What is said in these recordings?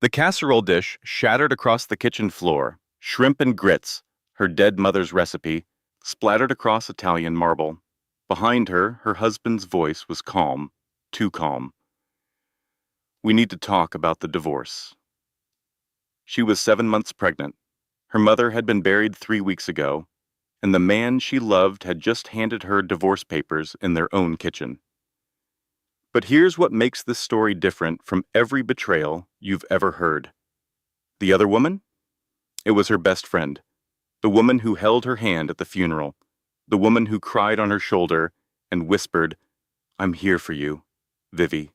The casserole dish shattered across the kitchen floor, shrimp and grits, her dead mother's recipe, splattered across Italian marble. Behind her, her husband's voice was calm, too calm. We need to talk about the divorce. She was 7 months pregnant. Her mother had been buried 3 weeks ago, and the man she loved had just handed her divorce papers in their own kitchen. But here's what makes this story different from every betrayal you've ever heard. The other woman? It was her best friend, the woman who held her hand at the funeral, the woman who cried on her shoulder and whispered, "I'm here for you, Vivi,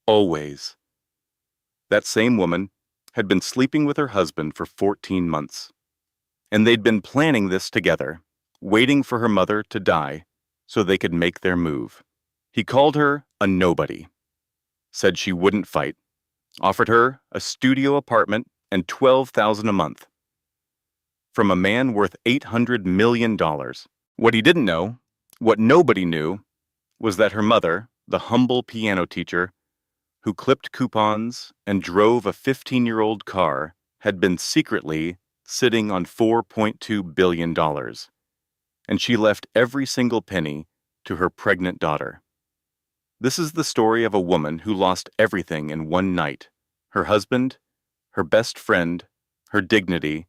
always." That same woman had been sleeping with her husband for 14 months. And they'd been planning this together, waiting for her mother to die so they could make their move. He called her a nobody, said she wouldn't fight, offered her a studio apartment and $12,000 a month. From a man worth $800 million. What he didn't know, what nobody knew, was that her mother, the humble piano teacher, who clipped coupons and drove a 15-year-old car, had been secretly sitting on $4.2 billion. And she left every single penny to her pregnant daughter. This is the story of a woman who lost everything in one night: her husband, her best friend, her dignity,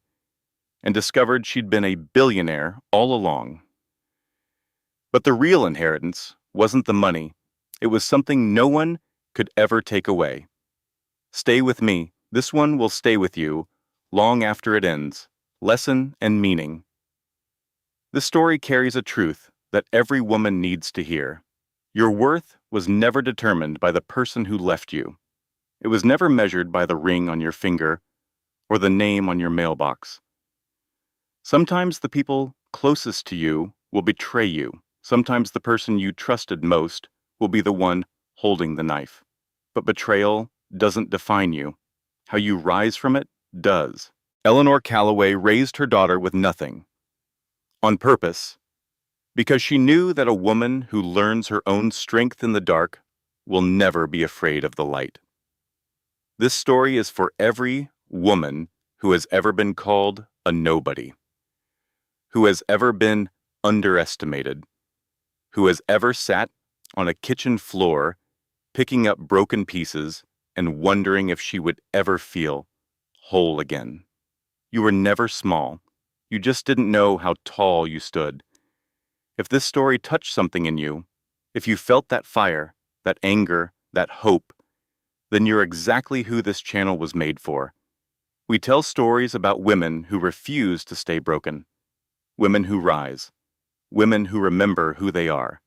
and discovered she'd been a billionaire all along. But the real inheritance wasn't the money. It was something no one could ever take away. Stay with me. This one will stay with you long after it ends. Lesson and meaning. This story carries a truth that every woman needs to hear. Your worth was never determined by the person who left you. It was never measured by the ring on your finger or the name on your mailbox. Sometimes the people closest to you will betray you. Sometimes the person you trusted most will be the one holding the knife. But betrayal doesn't define you. How you rise from it does. Eleanor Calloway raised her daughter with nothing. On purpose. Because she knew that a woman who learns her own strength in the dark will never be afraid of the light. This story is for every woman who has ever been called a nobody, who has ever been underestimated, who has ever sat on a kitchen floor picking up broken pieces and wondering if she would ever feel whole again. You were never small. You just didn't know how tall you stood. If this story touched something in you, if you felt that fire, that anger, that hope, then you're exactly who this channel was made for. We tell stories about women who refuse to stay broken, women who rise, women who remember who they are.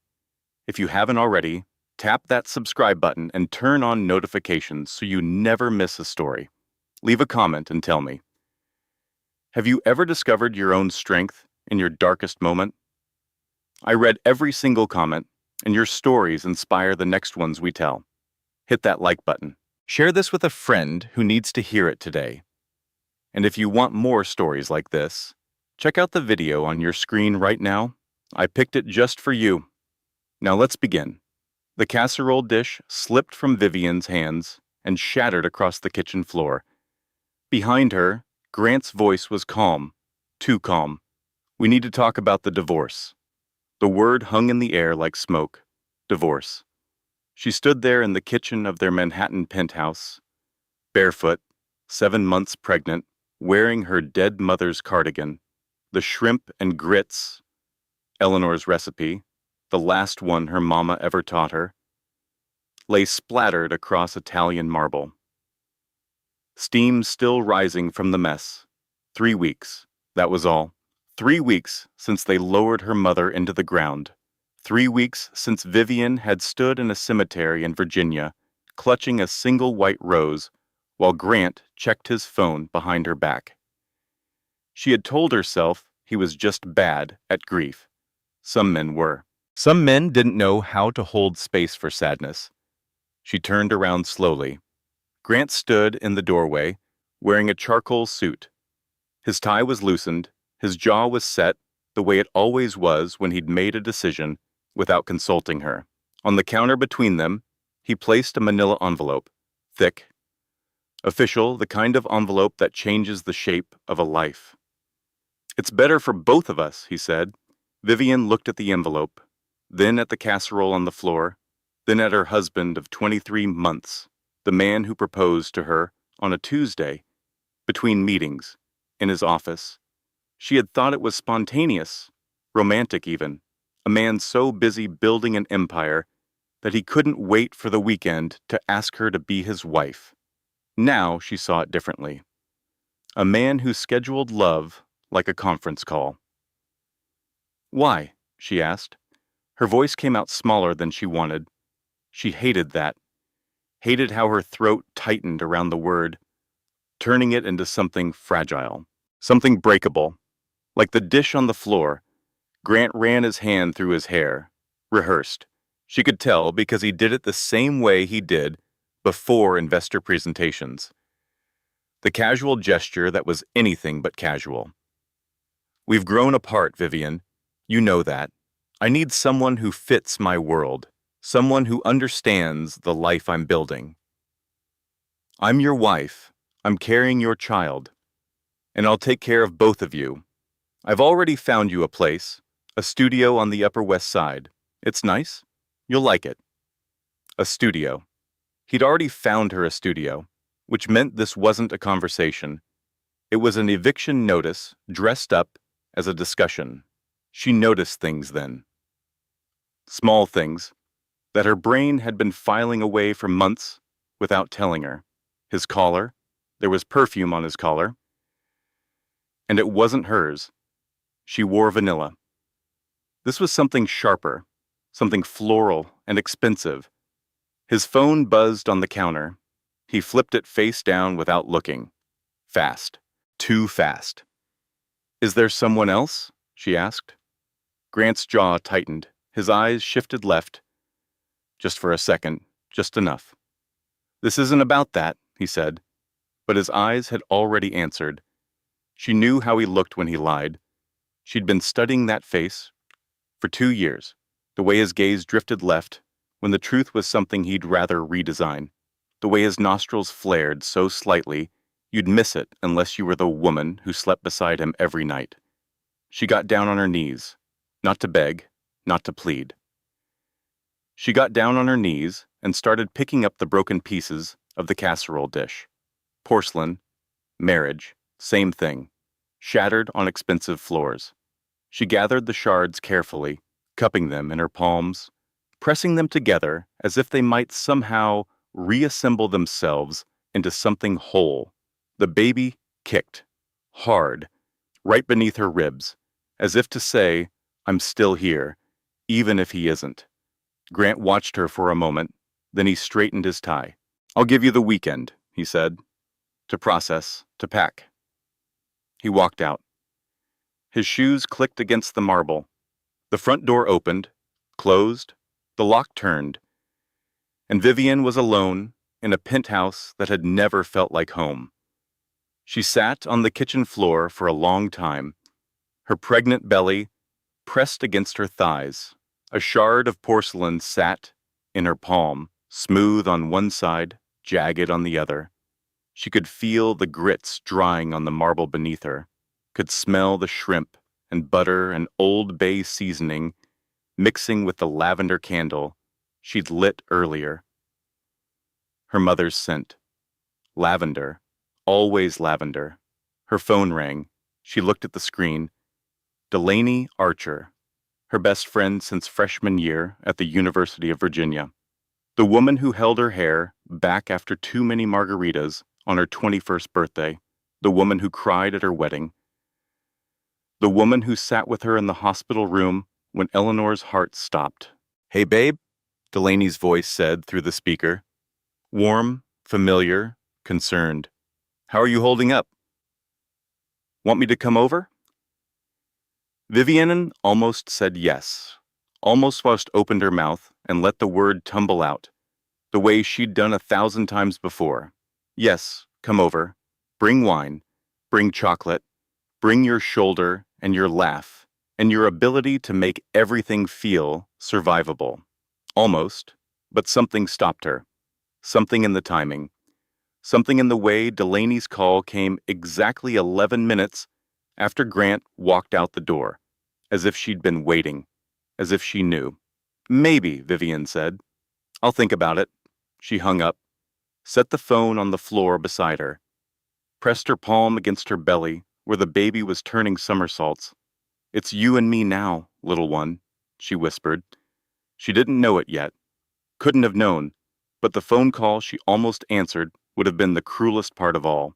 If you haven't already, tap that subscribe button and turn on notifications so you never miss a story. Leave a comment and tell me. Have you ever discovered your own strength in your darkest moment? I read every single comment, and your stories inspire the next ones we tell. Hit that like button. Share this with a friend who needs to hear it today. And if you want more stories like this, check out the video on your screen right now. I picked it just for you. Now let's begin. The casserole dish slipped from Vivian's hands and shattered across the kitchen floor. Behind her, Grant's voice was calm, too calm. We need to talk about the divorce. The word hung in the air like smoke. Divorce. She stood there in the kitchen of their Manhattan penthouse, barefoot, 7 months pregnant, wearing her dead mother's cardigan, the shrimp and grits, Eleanor's recipe, the last one her mama ever taught her, lay splattered across Italian marble. Steam still rising from the mess. 3 weeks, that was all. 3 weeks since they lowered her mother into the ground. 3 weeks since Vivian had stood in a cemetery in Virginia, clutching a single white rose, while Grant checked his phone behind her back. She had told herself he was just bad at grief. Some men were. Some men didn't know how to hold space for sadness. She turned around slowly. Grant stood in the doorway, wearing a charcoal suit. His tie was loosened, his jaw was set, the way it always was when he'd made a decision without consulting her. On the counter between them, he placed a manila envelope, thick, Official, the kind of envelope that changes the shape of a life. It's better for both of us, he said. Vivian looked at the envelope, then at the casserole on the floor, then at her husband of 23 months, the man who proposed to her on a Tuesday, between meetings, in his office. She had thought it was spontaneous, romantic even, a man so busy building an empire that he couldn't wait for the weekend to ask her to be his wife. Now she saw it differently. A man who scheduled love like a conference call. Why? She asked. Her voice came out smaller than she wanted. She hated that. Hated how her throat tightened around the word, turning it into something fragile, something breakable. Like the dish on the floor, Grant ran his hand through his hair, rehearsed. She could tell because he did it the same way he did before investor presentations. The casual gesture that was anything but casual. We've grown apart, Vivian. You know that. I need someone who fits my world, someone who understands the life I'm building. I'm your wife. I'm carrying your child. And I'll take care of both of you. I've already found you a place, a studio on the Upper West Side. It's nice. You'll like it. A studio. He'd already found her a studio, which meant this wasn't a conversation. It was an eviction notice dressed up as a discussion. She noticed things then. Small things that her brain had been filing away for months without telling her. His collar, there was perfume on his collar, and it wasn't hers. She wore vanilla. This was something sharper, something floral and expensive. His phone buzzed on the counter. He flipped it face down without looking. Fast. Too fast. Is there someone else? She asked. Grant's jaw tightened. His eyes shifted left. Just for a second, just enough. This isn't about that, he said. But his eyes had already answered. She knew how he looked when he lied. She'd been studying that face for 2 years, the way his gaze drifted left when the truth was something he'd rather redesign, the way his nostrils flared so slightly you'd miss it unless you were the woman who slept beside him every night. She got down on her knees, not to beg, not to plead. She got down on her knees and started picking up the broken pieces of the casserole dish. Porcelain, marriage, same thing, shattered on expensive floors. She gathered the shards carefully, cupping them in her palms, pressing them together as if they might somehow reassemble themselves into something whole. The baby kicked, hard, right beneath her ribs, as if to say, I'm still here, even if he isn't. Grant watched her for a moment, then he straightened his tie. I'll give you the weekend, he said, to process, to pack. He walked out. His shoes clicked against the marble. The front door opened, closed, the lock turned, and Vivian was alone in a penthouse that had never felt like home. She sat on the kitchen floor for a long time, her pregnant belly pressed against her thighs. A shard of porcelain sat in her palm, smooth on one side, jagged on the other. She could feel the grits drying on the marble beneath her, could smell the shrimp and butter and Old Bay seasoning mixing with the lavender candle she'd lit earlier. Her mother's scent. Lavender. Always lavender. Her phone rang. She looked at the screen. Delaney Archer, her best friend since freshman year at the University of Virginia. The woman who held her hair back after too many margaritas on her 21st birthday. The woman who cried at her wedding. The woman who sat with her in the hospital room when Eleanor's heart stopped. Hey, babe, Delaney's voice said through the speaker. Warm, familiar, concerned. How are you holding up? Want me to come over? Vivian almost said yes, almost opened her mouth and let the word tumble out, the way she'd done 1,000 times before. Yes, come over. Bring wine. Bring chocolate. Bring your shoulder and your laugh and your ability to make everything feel survivable. Almost, but something stopped her. Something in the timing. Something in the way Delaney's call came exactly 11 minutes after Grant walked out the door, as if she'd been waiting, as if she knew. Maybe, Vivian said. I'll think about it. She hung up, set the phone on the floor beside her, pressed her palm against her belly where the baby was turning somersaults. It's you and me now, little one, she whispered. She didn't know it yet, couldn't have known, but the phone call she almost answered would have been the cruelest part of all.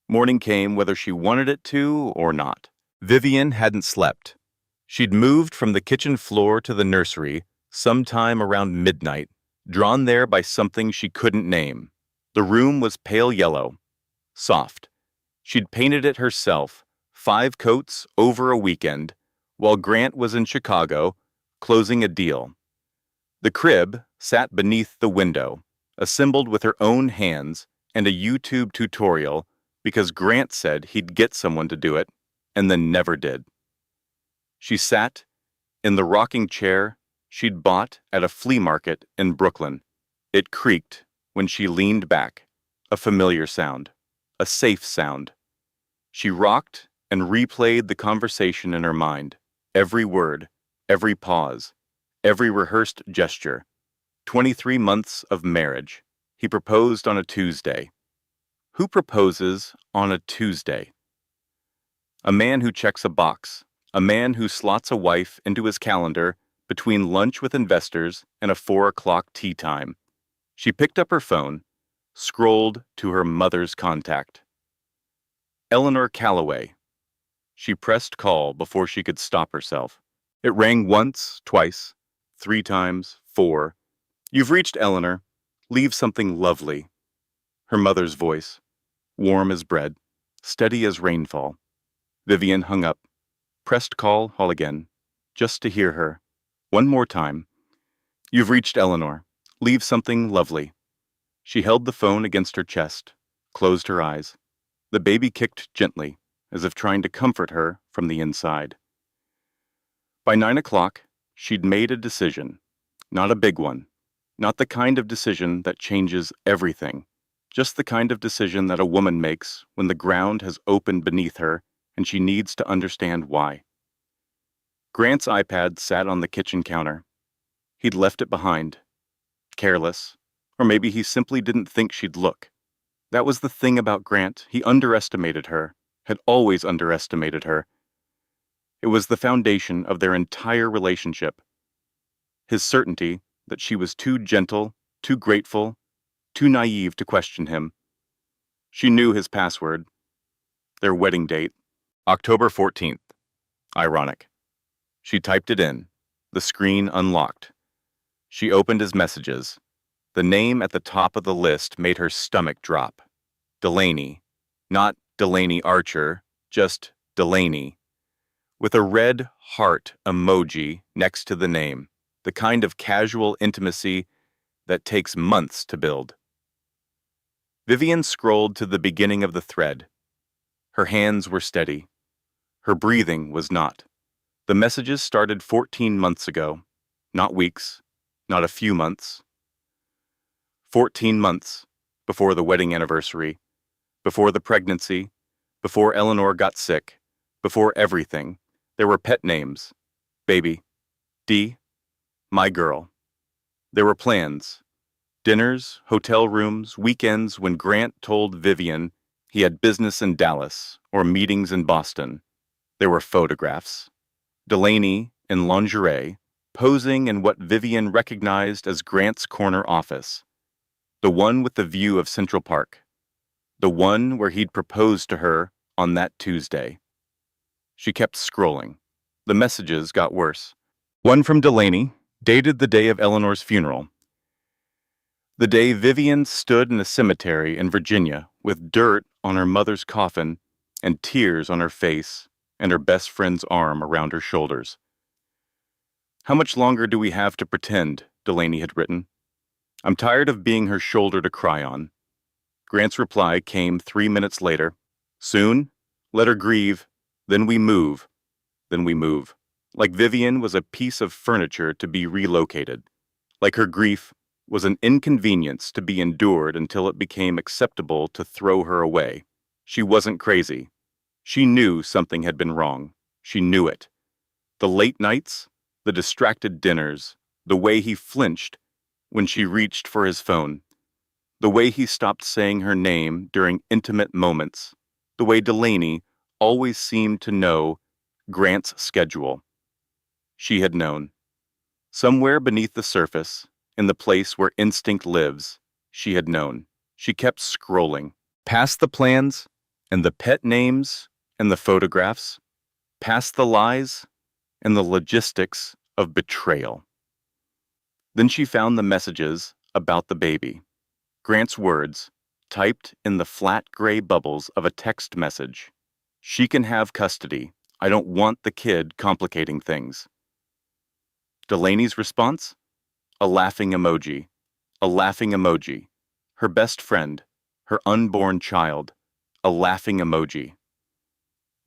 Morning came whether she wanted it to or not. Vivian hadn't slept. She'd moved from the kitchen floor to the nursery sometime around midnight, drawn there by something she couldn't name. The room was pale yellow, soft. She'd painted it herself, 5 coats over a weekend, while Grant was in Chicago, closing a deal. The crib sat beneath the window, assembled with her own hands and a YouTube tutorial because Grant said he'd get someone to do it, and then never did. She sat in the rocking chair she'd bought at a flea market in Brooklyn. It creaked when she leaned back, a familiar sound, a safe sound. She rocked and replayed the conversation in her mind, every word, every pause, every rehearsed gesture. 23 months of marriage. He proposed on a Tuesday. Who proposes on a Tuesday? A man who checks a box, a man who slots a wife into his calendar between lunch with investors and a 4 o'clock tea time. She picked up her phone, scrolled to her mother's contact. Eleanor Calloway. She pressed call before she could stop herself. It rang once, twice, 3 times, 4. You've reached Eleanor. Leave something lovely. Her mother's voice, warm as bread, steady as rainfall. Vivian hung up, pressed call again, just to hear her. One more time. You've reached Eleanor. Leave something lovely. She held the phone against her chest, closed her eyes. The baby kicked gently, as if trying to comfort her from the inside. By 9 o'clock, she'd made a decision. Not a big one. Not the kind of decision that changes everything. Just the kind of decision that a woman makes when the ground has opened beneath her and she needs to understand why. Grant's iPad sat on the kitchen counter. He'd left it behind. Careless. Or maybe he simply didn't think she'd look. That was the thing about Grant. He underestimated her, had always underestimated her. It was the foundation of their entire relationship. His certainty that she was too gentle, too grateful, too naive to question him. She knew his password. Their wedding date, October 14th. Ironic. She typed it in. The screen unlocked. She opened his messages. The name at the top of the list made her stomach drop. Delaney. Not Delaney Archer, just Delaney. With a red heart emoji next to the name. The kind of casual intimacy that takes months to build. Vivian scrolled to the beginning of the thread. Her hands were steady. Her breathing was not. The messages started 14 months ago. Not weeks, not a few months. 14 months before the wedding anniversary, before the pregnancy, before Eleanor got sick, before everything. There were pet names. Baby. Dee. My girl. There were plans. Dinners, hotel rooms, weekends when Grant told Vivian he had business in Dallas or meetings in Boston. There were photographs. Delaney in lingerie, posing in what Vivian recognized as Grant's corner office. The one with the view of Central Park. The one where he'd proposed to her on that Tuesday. She kept scrolling. The messages got worse. One from Delaney, dated the day of Eleanor's funeral. The day Vivian stood in a cemetery in Virginia with dirt on her mother's coffin and tears on her face and her best friend's arm around her shoulders. How much longer do we have to pretend, Delaney had written. I'm tired of being her shoulder to cry on. Grant's reply came 3 minutes later. Soon, let her grieve, then we move. Then we move. Like Vivian was a piece of furniture to be relocated. Like her grief was an inconvenience to be endured until it became acceptable to throw her away. She wasn't crazy. She knew something had been wrong. She knew it. The late nights, the distracted dinners, the way he flinched when she reached for his phone, the way he stopped saying her name during intimate moments, the way Delaney always seemed to know Grant's schedule. She had known. Somewhere beneath the surface, in the place where instinct lives, she had known. She kept scrolling. Past the plans, and the pet names, and the photographs, past the lies, and the logistics of betrayal. Then she found the messages about the baby. Grant's words, typed in the flat gray bubbles of a text message. She can have custody. I don't want the kid complicating things. Delaney's response? A laughing emoji. A laughing emoji. Her best friend. Her unborn child. A laughing emoji.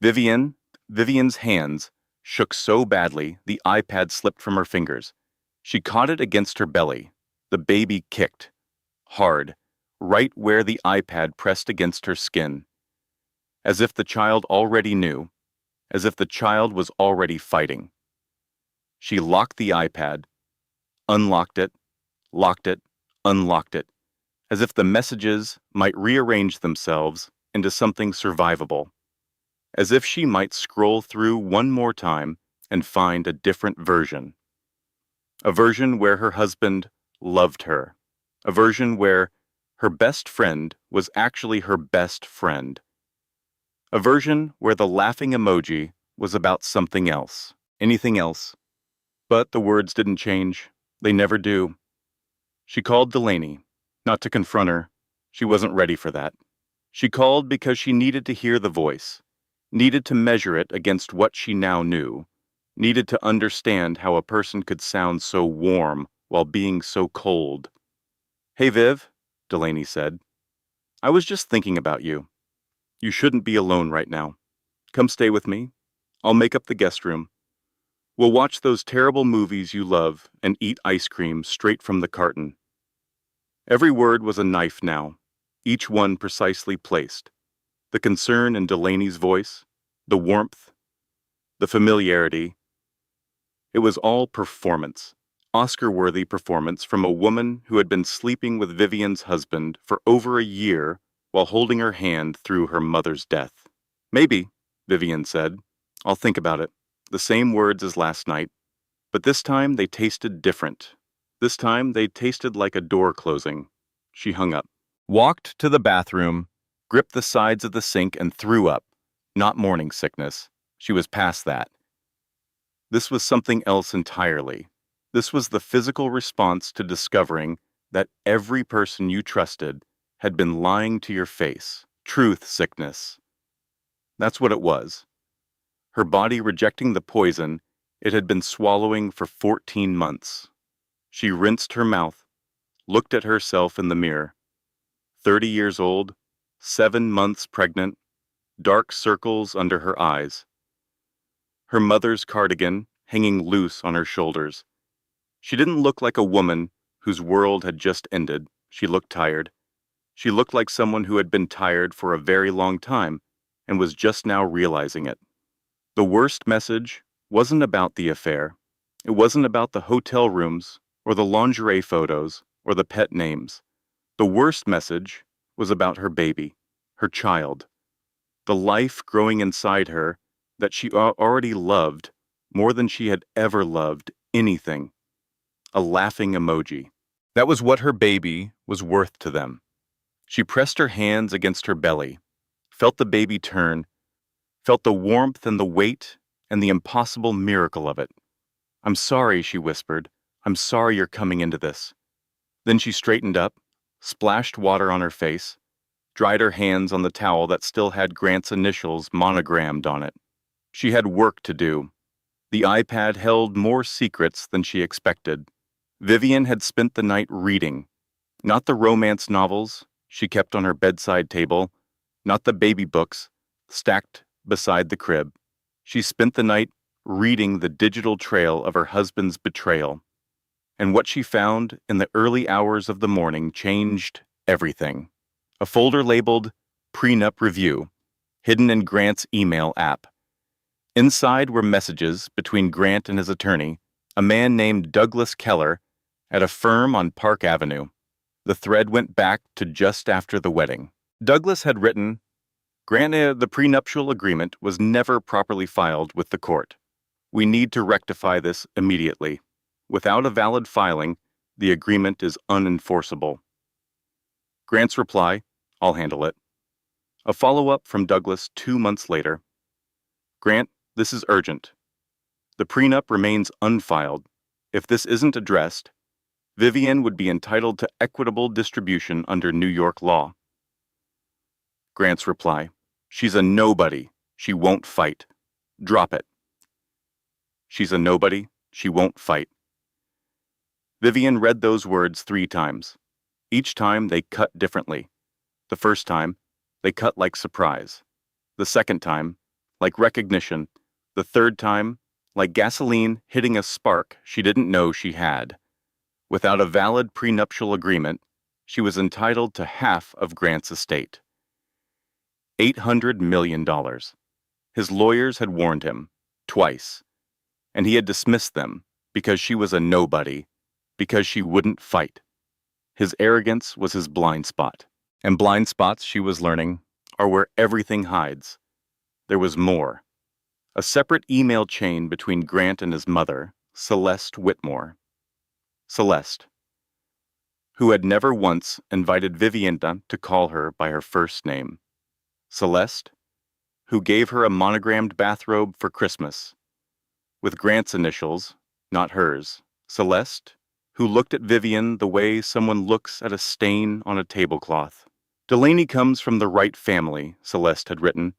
Vivian's hands shook so badly the iPad slipped from her fingers. She caught it against her belly. The baby kicked. Hard. Right where the iPad pressed against her skin. As if the child already knew. As if the child was already fighting. She locked the iPad, unlocked it, locked it, unlocked it, as if the messages might rearrange themselves into something survivable, as if she might scroll through one more time and find a different version. A version where her husband loved her. A version where her best friend was actually her best friend. A version where the laughing emoji was about something else, anything else. But the words didn't change. They never do. She called Delaney, not to confront her. She wasn't ready for that. She called because she needed to hear the voice, needed to measure it against what she now knew, needed to understand how a person could sound so warm while being so cold. "Hey, Viv," Delaney said. "I was just thinking about you. You shouldn't be alone right now. Come stay with me. I'll make up the guest room. We'll watch those terrible movies you love and eat ice cream straight from the carton." Every word was a knife now, each one precisely placed. The concern in Delaney's voice, the warmth, the familiarity. It was all performance, Oscar-worthy performance from a woman who had been sleeping with Vivian's husband for over a year while holding her hand through her mother's death. "Maybe," Vivian said. "I'll think about it." The same words as last night, but this time they tasted different. This time they tasted like a door closing. She hung up, walked to the bathroom, gripped the sides of the sink and threw up. Not morning sickness. She was past that. This was something else entirely. This was the physical response to discovering that every person you trusted had been lying to your face. Truth sickness. That's what it was. Her body rejecting the poison it had been swallowing for 14 months. She rinsed her mouth, looked at herself in the mirror. 30 years old, 7 months pregnant, dark circles under her eyes. Her mother's cardigan hanging loose on her shoulders. She didn't look like a woman whose world had just ended. She looked tired. She looked like someone who had been tired for a very long time and was just now realizing it. The worst message wasn't about the affair. It wasn't about the hotel rooms or the lingerie photos or the pet names. The worst message was about her baby, her child, the life growing inside her that she already loved more than she had ever loved anything. A laughing emoji. That was what her baby was worth to them. She pressed her hands against her belly, felt the baby turn, felt the warmth and the weight and the impossible miracle of it. "I'm sorry," she whispered. "I'm sorry you're coming into this." Then she straightened up, splashed water on her face, dried her hands on the towel that still had Grant's initials monogrammed on it. She had work to do. The iPad held more secrets than she expected. Vivian had spent the night reading, not the romance novels she kept on her bedside table, not the baby books stacked beside the crib. She spent the night reading the digital trail of her husband's betrayal. And what she found in the early hours of the morning changed everything. A folder labeled Prenup Review, hidden in Grant's email app. Inside were messages between Grant and his attorney, a man named Douglas Keller, at a firm on Park Avenue. The thread went back to just after the wedding. Douglas had written, Grant, the prenuptial agreement was never properly filed with the court. We need to rectify this immediately. Without a valid filing, the agreement is unenforceable. Grant's reply, I'll handle it. A follow-up from Douglas 2 months later. Grant, this is urgent. The prenup remains unfiled. If this isn't addressed, Vivian would be entitled to equitable distribution under New York law. Grant's reply, she's a nobody. She won't fight. Drop it. She's a nobody. She won't fight. Vivian read those words 3 times. Each time they cut differently. The first time, they cut like surprise. The second time, like recognition. The third time, like gasoline hitting a spark she didn't know she had. Without a valid prenuptial agreement, she was entitled to half of Grant's estate. $800 million. His lawyers had warned him, twice, and he had dismissed them because she was a nobody, because she wouldn't fight. His arrogance was his blind spot, and blind spots, she was learning, are where everything hides. There was more. A separate email chain between Grant and his mother, Celeste Whitmore. Celeste, who had never once invited Vivian to call her by her first name. Celeste, who gave her a monogrammed bathrobe for Christmas, with Grant's initials, not hers. Celeste, who looked at Vivian the way someone looks at a stain on a tablecloth. Delaney comes from the right family, Celeste had written.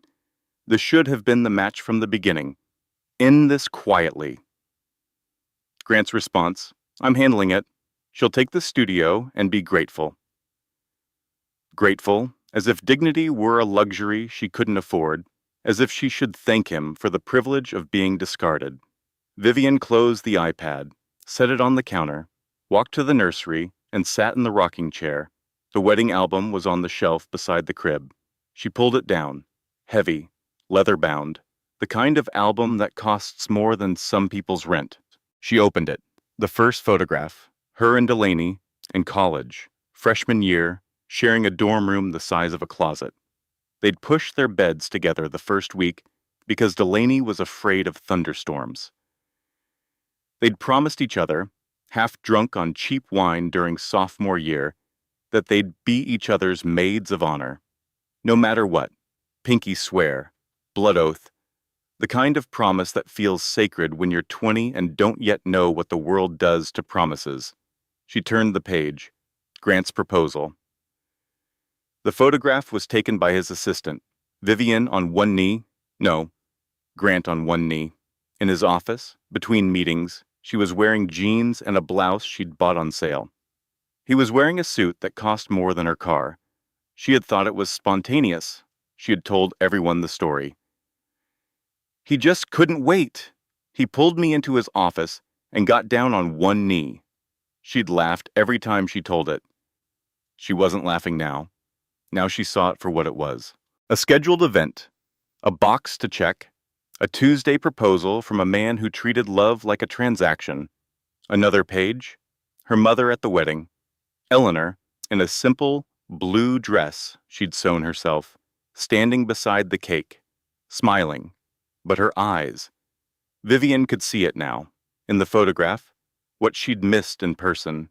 This should have been the match from the beginning. End this quietly. Grant's response, I'm handling it. She'll take the studio and be grateful. Grateful, as if dignity were a luxury she couldn't afford, as if she should thank him for the privilege of being discarded. Vivian closed the iPad, set it on the counter, walked to the nursery, and sat in the rocking chair. The wedding album was on the shelf beside the crib. She pulled it down, heavy, leather-bound, the kind of album that costs more than some people's rent. She opened it. The first photograph, her and Delaney, in college, freshman year, sharing a dorm room the size of a closet. They'd pushed their beds together the first week because Delaney was afraid of thunderstorms. They'd promised each other, half drunk on cheap wine during sophomore year, that they'd be each other's maids of honor. No matter what, pinky swear, blood oath, the kind of promise that feels sacred when you're 20 and don't yet know what the world does to promises. She turned the page. Grant's proposal. The photograph was taken by his assistant, Vivian on one knee, no, Grant on one knee. In his office, between meetings, she was wearing jeans and a blouse she'd bought on sale. He was wearing a suit that cost more than her car. She had thought it was spontaneous. She had told everyone the story. He just couldn't wait. He pulled me into his office and got down on one knee. She'd laughed every time she told it. She wasn't laughing now. Now she saw it for what it was. A scheduled event, a box to check, a Tuesday proposal from a man who treated love like a transaction. Another page, her mother at the wedding, Eleanor, in a simple blue dress she'd sewn herself, standing beside the cake, smiling. But her eyes. Vivian could see it now, in the photograph, what she'd missed in person.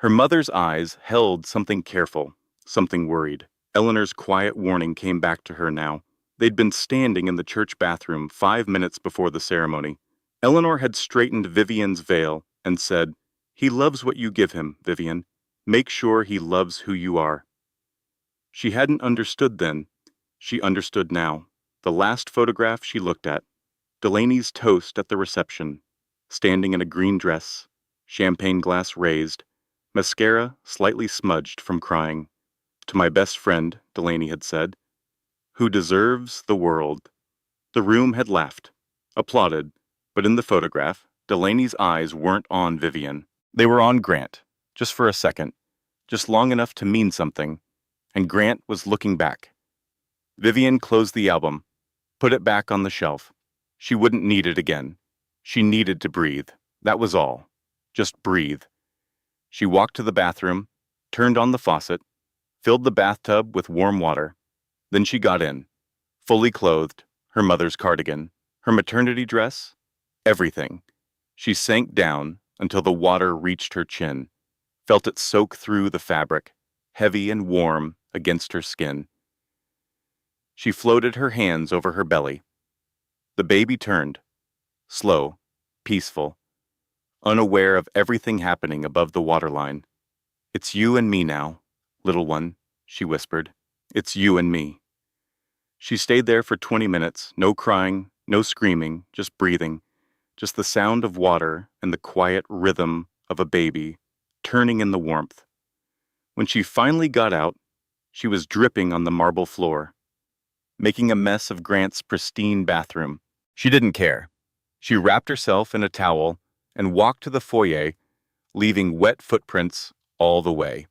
Her mother's eyes held something careful, something worried. Eleanor's quiet warning came back to her now. They'd been standing in the church bathroom 5 minutes before the ceremony. Eleanor had straightened Vivian's veil and said, He loves what you give him, Vivian. Make sure he loves who you are. She hadn't understood then. She understood now. The last photograph she looked at, Delaney's toast at the reception, standing in a green dress, champagne glass raised, mascara slightly smudged from crying. To my best friend, Delaney had said, who deserves the world. The room had laughed, applauded, but in the photograph, Delaney's eyes weren't on Vivian. They were on Grant, just for a second, just long enough to mean something, and Grant was looking back. Vivian closed the album, put it back on the shelf. She wouldn't need it again. She needed to breathe. That was all. Just breathe. She walked to the bathroom, turned on the faucet, filled the bathtub with warm water. Then she got in, fully clothed, her mother's cardigan, her maternity dress, everything. She sank down until the water reached her chin, felt it soak through the fabric, heavy and warm against her skin. She floated her hands over her belly. The baby turned, slow, peaceful, unaware of everything happening above the waterline. "It's you and me now, little one," she whispered. "It's you and me." She stayed there for 20 minutes, no crying, no screaming, just breathing, just the sound of water and the quiet rhythm of a baby turning in the warmth. When she finally got out, she was dripping on the marble floor, making a mess of Grant's pristine bathroom. She didn't care. She wrapped herself in a towel and walked to the foyer, leaving wet footprints all the way.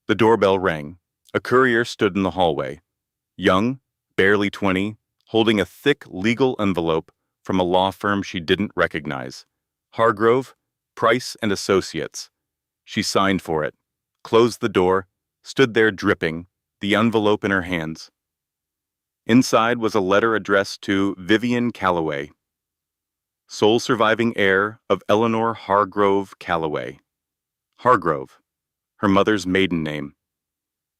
The doorbell rang. A courier stood in the hallway. Young, barely 20, holding a thick legal envelope from a law firm she didn't recognize. Hargrove, Price and Associates. She signed for it, closed the door, stood there dripping, the envelope in her hands. Inside was a letter addressed to Vivian Calloway, sole surviving heir of Eleanor Hargrove Calloway. Hargrove, her mother's maiden name.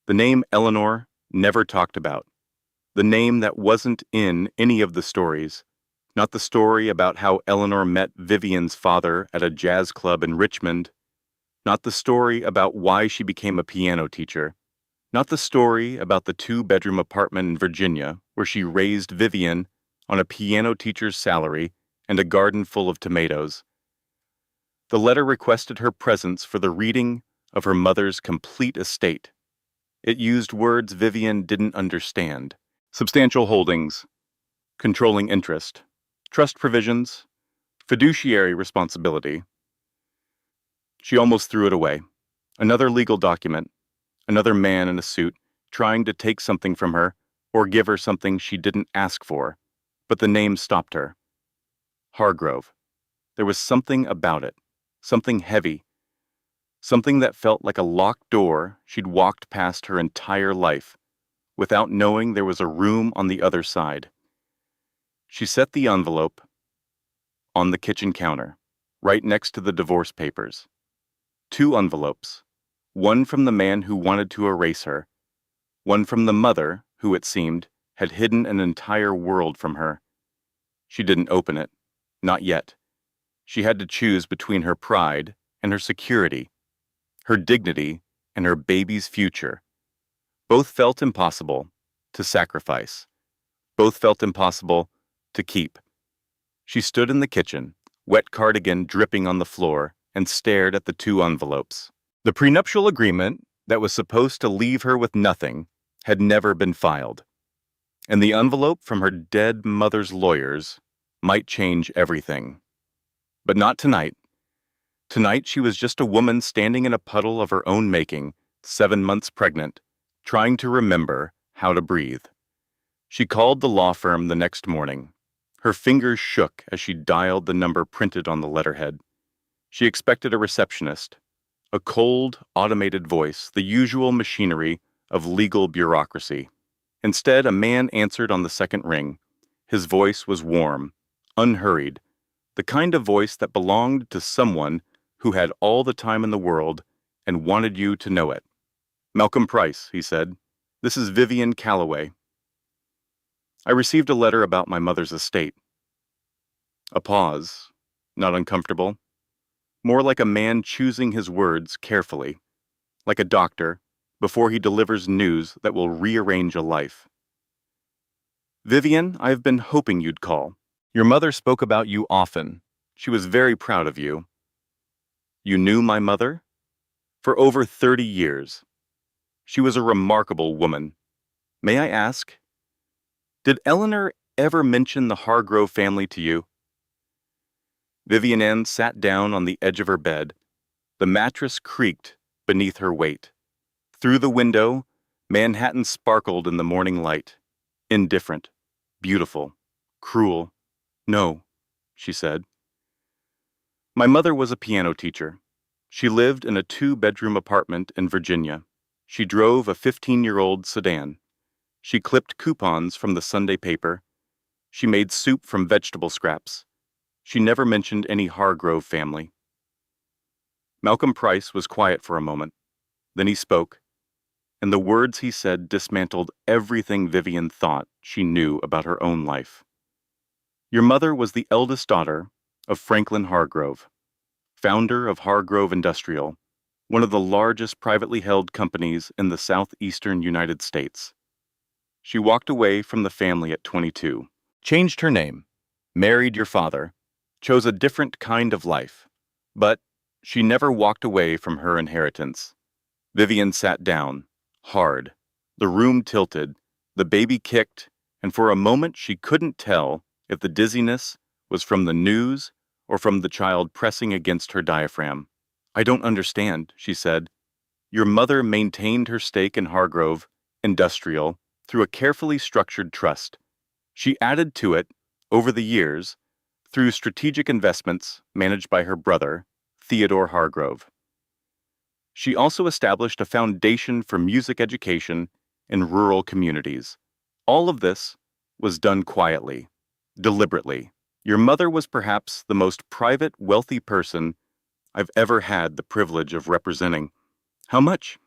The name Eleanor never talked about. The name that wasn't in any of the stories. Not the story about how Eleanor met Vivian's father at a jazz club in Richmond. Not the story about why she became a piano teacher. Not the story about the 2-bedroom apartment in Virginia where she raised Vivian on a piano teacher's salary and a garden full of tomatoes. The letter requested her presence for the reading of her mother's complete estate. It used words Vivian didn't understand. Substantial holdings, controlling interest, trust provisions, fiduciary responsibility. She almost threw it away. Another legal document, another man in a suit trying to take something from her or give her something she didn't ask for, but the name stopped her. Hargrove. There was something about it, something heavy, something that felt like a locked door she'd walked past her entire life, without knowing there was a room on the other side. She set the envelope on the kitchen counter, right next to the divorce papers. 2 envelopes, one from the man who wanted to erase her, one from the mother who, it seemed, had hidden an entire world from her. She didn't open it, not yet. She had to choose between her pride and her security, her dignity and her baby's future. Both felt impossible to sacrifice. Both felt impossible to keep. She stood in the kitchen, wet cardigan dripping on the floor, and stared at the 2 envelopes. The prenuptial agreement that was supposed to leave her with nothing had never been filed, and the envelope from her dead mother's lawyers might change everything. But not tonight. Tonight she was just a woman standing in a puddle of her own making, 7 months pregnant, trying to remember how to breathe. She called the law firm the next morning. Her fingers shook as she dialed the number printed on the letterhead. She expected a receptionist, a cold, automated voice, the usual machinery of legal bureaucracy. Instead, a man answered on the second ring. His voice was warm, unhurried, the kind of voice that belonged to someone who had all the time in the world and wanted you to know it. "Malcolm Price," he said. "This is Vivian Calloway. I received a letter about my mother's estate." A pause, not uncomfortable. More like a man choosing his words carefully, like a doctor before he delivers news that will rearrange a life. "Vivian, I've been hoping you'd call. Your mother spoke about you often. She was very proud of you." "You knew my mother?" "For over 30 years. She was a remarkable woman. May I ask, did Eleanor ever mention the Hargrove family to you?" Vivian Ann sat down on the edge of her bed, The mattress creaked beneath her weight. Through the window, Manhattan sparkled in the morning light. Indifferent, beautiful, cruel. No, she said. My mother was a piano teacher. She lived in a 2-bedroom apartment in Virginia. She drove a 15-year-old sedan. She clipped coupons from the Sunday paper. She made soup from vegetable scraps. She never mentioned any Hargrove family. Malcolm Price was quiet for a moment. Then he spoke, and the words he said dismantled everything Vivian thought she knew about her own life. Your mother was the eldest daughter of Franklin Hargrove, founder of Hargrove Industrial, one of the largest privately held companies in the southeastern United States. She walked away from the family at 22, changed her name, married your father, chose a different kind of life, but she never walked away from her inheritance. Vivian sat down, hard. The room tilted, the baby kicked, and for a moment she couldn't tell if the dizziness was from the news or from the child pressing against her diaphragm. I don't understand, she said. Your mother maintained her stake in Hargrove Industrial through a carefully structured trust. She added to it, over the years, through strategic investments managed by her brother, Theodore Hargrove. She also established a foundation for music education in rural communities. All of this was done quietly, deliberately. Your mother was perhaps the most private, wealthy person I've ever had the privilege of representing. How much?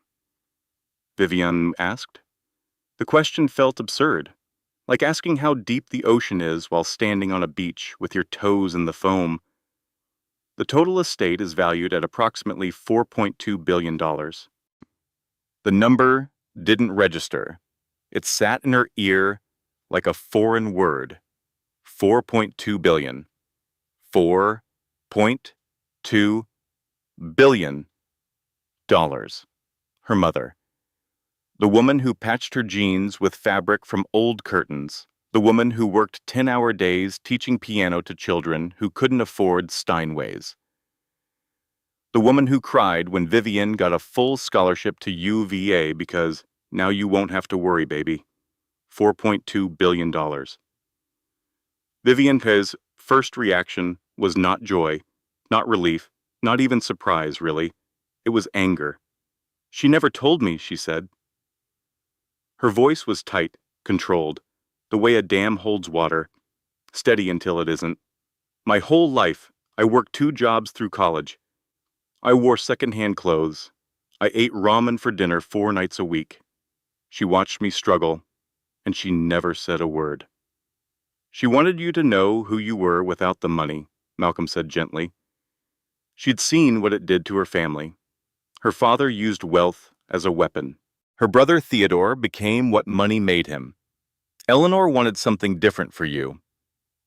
Vivian asked. The question felt absurd, like asking how deep the ocean is while standing on a beach with your toes in the foam. The total estate is valued at approximately $4.2 billion. The number didn't register. It sat in her ear like a foreign word. 4.2 billion. 4.2 billion dollars. Her mother. The woman who patched her jeans with fabric from old curtains. The woman who worked 10-hour days teaching piano to children who couldn't afford Steinways. The woman who cried when Vivian got a full scholarship to UVA because now you won't have to worry, baby. $4.2 billion. Vivian's first reaction was not joy, not relief, not even surprise, really. It was anger. She never told me, she said. Her voice was tight, controlled, the way a dam holds water, steady until it isn't. My whole life, I worked 2 jobs through college. I wore secondhand clothes. I ate ramen for dinner 4 nights a week. She watched me struggle, and she never said a word. She wanted you to know who you were without the money, Malcolm said gently. She'd seen what it did to her family. Her father used wealth as a weapon. Her brother Theodore became what money made him. Eleanor wanted something different for you.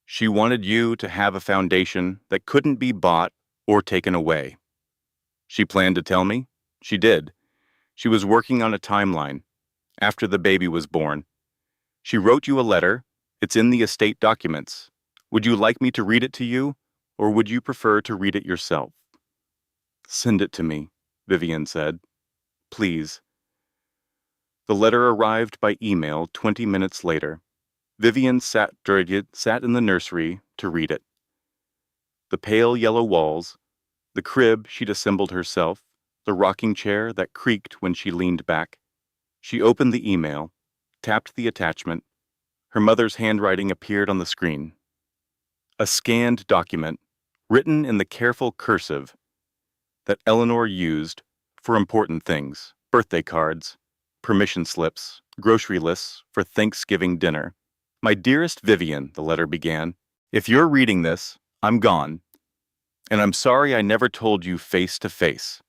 She wanted you to have a foundation that couldn't be bought or taken away. She planned to tell me. She did. She was working on a timeline. After the baby was born. She wrote you a letter. It's in the estate documents. Would you like me to read it to you, or would you prefer to read it yourself? Send it to me, Vivian said. Please. The letter arrived by email 20 minutes later. Vivian sat in the nursery to read it. The pale yellow walls, the crib she'd assembled herself, the rocking chair that creaked when she leaned back. She opened the email, tapped the attachment. Her mother's handwriting appeared on the screen. A scanned document, written in the careful cursive that Eleanor used for important things, birthday cards, permission slips, grocery lists for Thanksgiving dinner. My dearest Vivian, the letter began, if you're reading this, I'm gone. And I'm sorry I never told you face to face.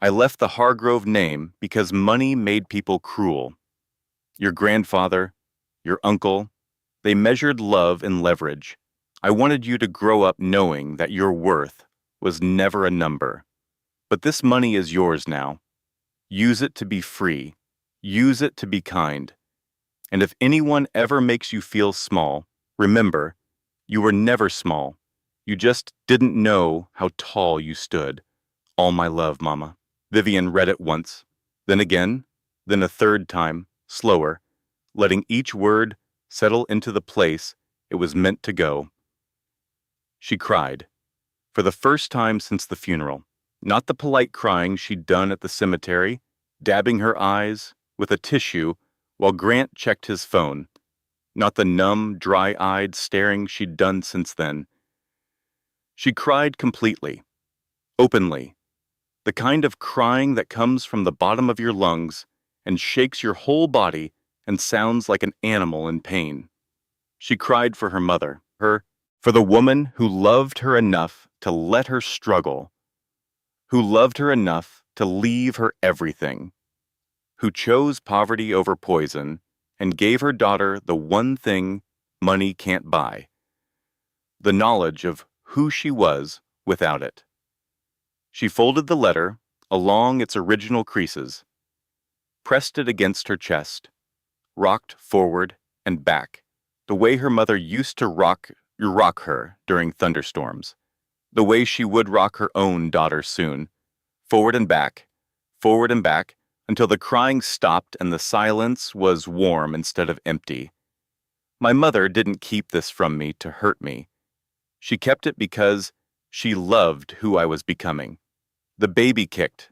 I left the Hargrove name because money made people cruel. Your grandfather, your uncle, they measured love in leverage. I wanted you to grow up knowing that your worth was never a number. But this money is yours now. Use it to be free. Use it to be kind. And if anyone ever makes you feel small, remember, you were never small. You just didn't know how tall you stood. All my love, Mama. Vivian read it once, then again, then a third time, slower, letting each word settle into the place it was meant to go. She cried, for the first time since the funeral. Not the polite crying she'd done at the cemetery, dabbing her eyes with a tissue while Grant checked his phone. Not the numb, dry-eyed staring she'd done since then. She cried completely, openly, the kind of crying that comes from the bottom of your lungs and shakes your whole body and sounds like an animal in pain. She cried for her mother, for the woman who loved her enough to let her struggle, who loved her enough to leave her everything, who chose poverty over poison and gave her daughter the one thing money can't buy, the knowledge of who she was without it. She folded the letter along its original creases, pressed it against her chest, rocked forward and back, the way her mother used to rock her during thunderstorms, the way she would rock her own daughter soon, forward and back, until the crying stopped and the silence was warm instead of empty. My mother didn't keep this from me to hurt me. She kept it because she loved who I was becoming. The baby kicked.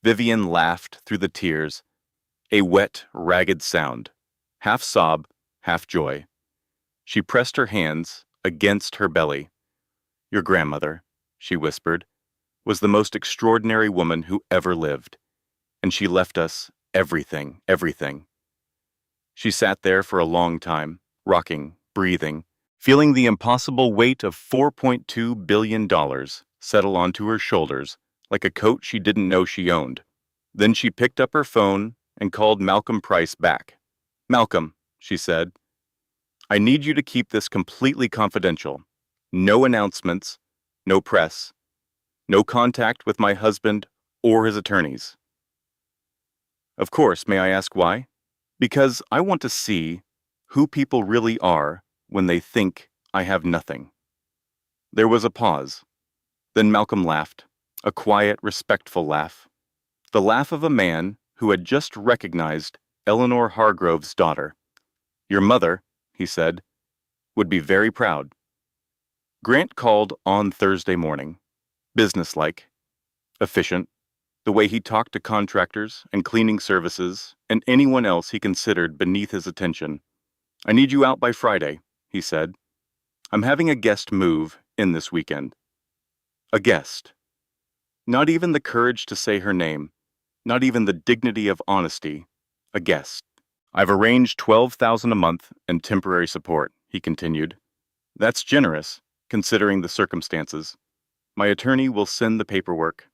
Vivian laughed through the tears, a wet, ragged sound, half sob, half joy. She pressed her hands against her belly. Your grandmother, she whispered, was the most extraordinary woman who ever lived, and she left us everything, everything. She sat there for a long time, rocking, breathing, feeling the impossible weight of $4.2 billion settle onto her shoulders like a coat she didn't know she owned. Then she picked up her phone and called Malcolm Price back. Malcolm, she said, I need you to keep this completely confidential. No announcements, no press, no contact with my husband or his attorneys. Of course, may I ask why? Because I want to see who people really are when they think I have nothing. There was a pause. Then Malcolm laughed, a quiet, respectful laugh. The laugh of a man who had just recognized Eleanor Hargrove's daughter. Your mother, he said, would be very proud. Grant called on Thursday morning. Businesslike, efficient, the way he talked to contractors and cleaning services and anyone else he considered beneath his attention. I need you out by Friday, he said. I'm having a guest move in this weekend. A guest. Not even the courage to say her name, not even the dignity of honesty. A guest. I've arranged $12,000 a month and temporary support, he continued. That's generous, considering the circumstances. My attorney will send the paperwork.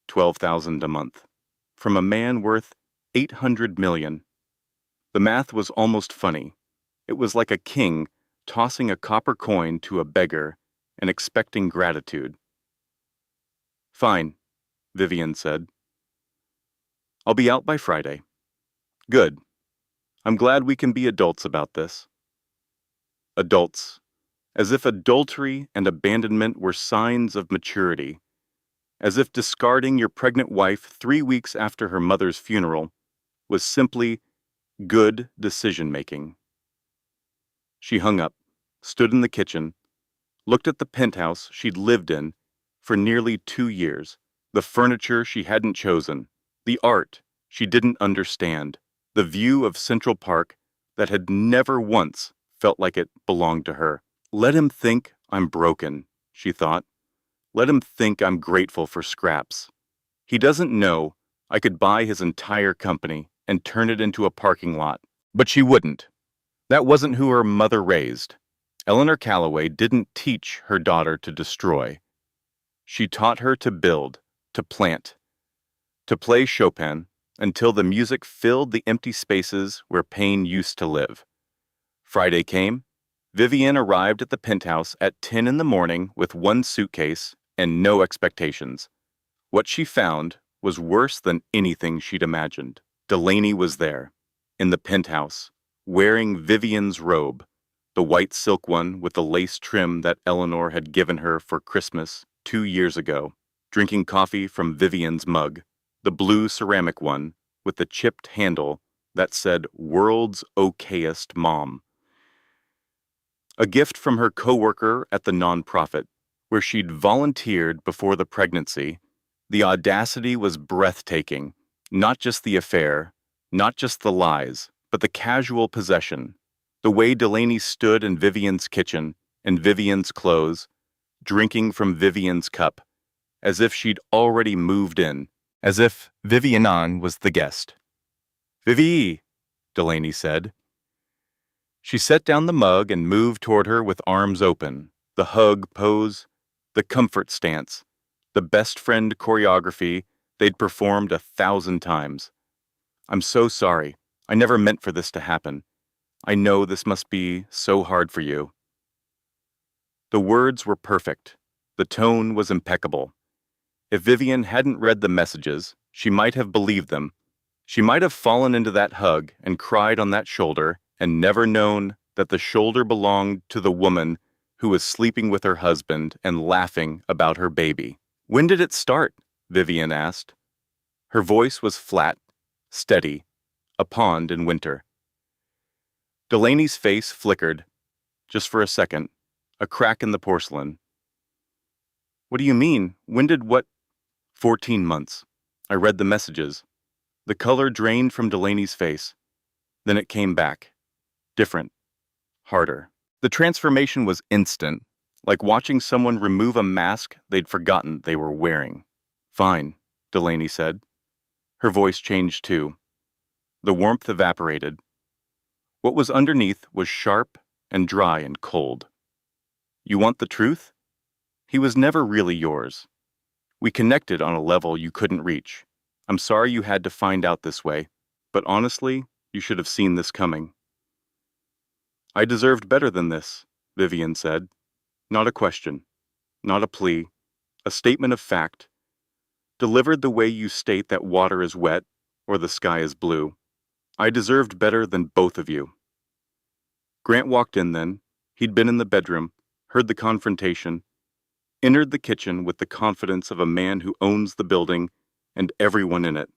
$12,000 a month. From a man worth $800 million. The math was almost funny. It was like a king tossing a copper coin to a beggar and expecting gratitude. Fine, Vivian said. I'll be out by Friday. Good. I'm glad we can be adults about this. Adults. As if adultery and abandonment were signs of maturity. As if discarding your pregnant wife 3 weeks after her mother's funeral was simply good decision-making. She hung up, stood in the kitchen, looked at the penthouse she'd lived in for nearly 2 years, the furniture she hadn't chosen, the art she didn't understand, the view of Central Park that had never once felt like it belonged to her. Let him think I'm broken, she thought. Let him think I'm grateful for scraps. He doesn't know I could buy his entire company and turn it into a parking lot. But she wouldn't. That wasn't who her mother raised. Eleanor Calloway didn't teach her daughter to destroy. She taught her to build, to plant, to play Chopin until the music filled the empty spaces where pain used to live. Friday came. Vivian arrived at the penthouse at 10 in the morning with one suitcase and no expectations. What she found was worse than anything she'd imagined. Delaney was there, in the penthouse, wearing Vivian's robe, the white silk one with the lace trim that Eleanor had given her for Christmas 2 years ago. drinking coffee from Vivian's mug, the blue ceramic one with the chipped handle that said "World's Okayest Mom." A gift from her coworker at the nonprofit, where she'd volunteered before the pregnancy. The audacity was breathtaking. Not just the affair, not just the lies, but the casual possession. The way Delaney stood in Vivian's kitchen, in Vivian's clothes, drinking from Vivian's cup, as if she'd already moved in, as if Vivian was the guest. "Vivi," Delaney said. She set down the mug and moved toward her with arms open, the hug pose, the comfort stance, the best friend choreography they'd performed 1,000 times. "I'm so sorry. I never meant for this to happen. I know this must be so hard for you." The words were perfect. The tone was impeccable. If Vivian hadn't read the messages, she might have believed them. She might have fallen into that hug and cried on that shoulder and never known that the shoulder belonged to the woman who was sleeping with her husband and laughing about her baby. "When did it start?" Vivian asked. Her voice was flat, steady, a pond in winter. Delaney's face flickered, just for a second, a crack in the porcelain. "What do you mean? When did what?" 14 months. I read the messages. The color drained from Delaney's face. Then it came back. Different. Harder. The transformation was instant, like watching someone remove a mask they'd forgotten they were wearing. "Fine," Delaney said. Her voice changed too. The warmth evaporated. What was underneath was sharp and dry and cold. "You want the truth? He was never really yours. We connected on a level you couldn't reach. I'm sorry you had to find out this way, but honestly, you should have seen this coming." "I deserved better than this," Vivian said. Not a question, not a plea, a statement of fact, delivered the way you state that water is wet or the sky is blue. "I deserved better than both of you." Grant walked in then. He'd been in the bedroom, heard the confrontation, entered the kitchen with the confidence of a man who owns the building and everyone in it.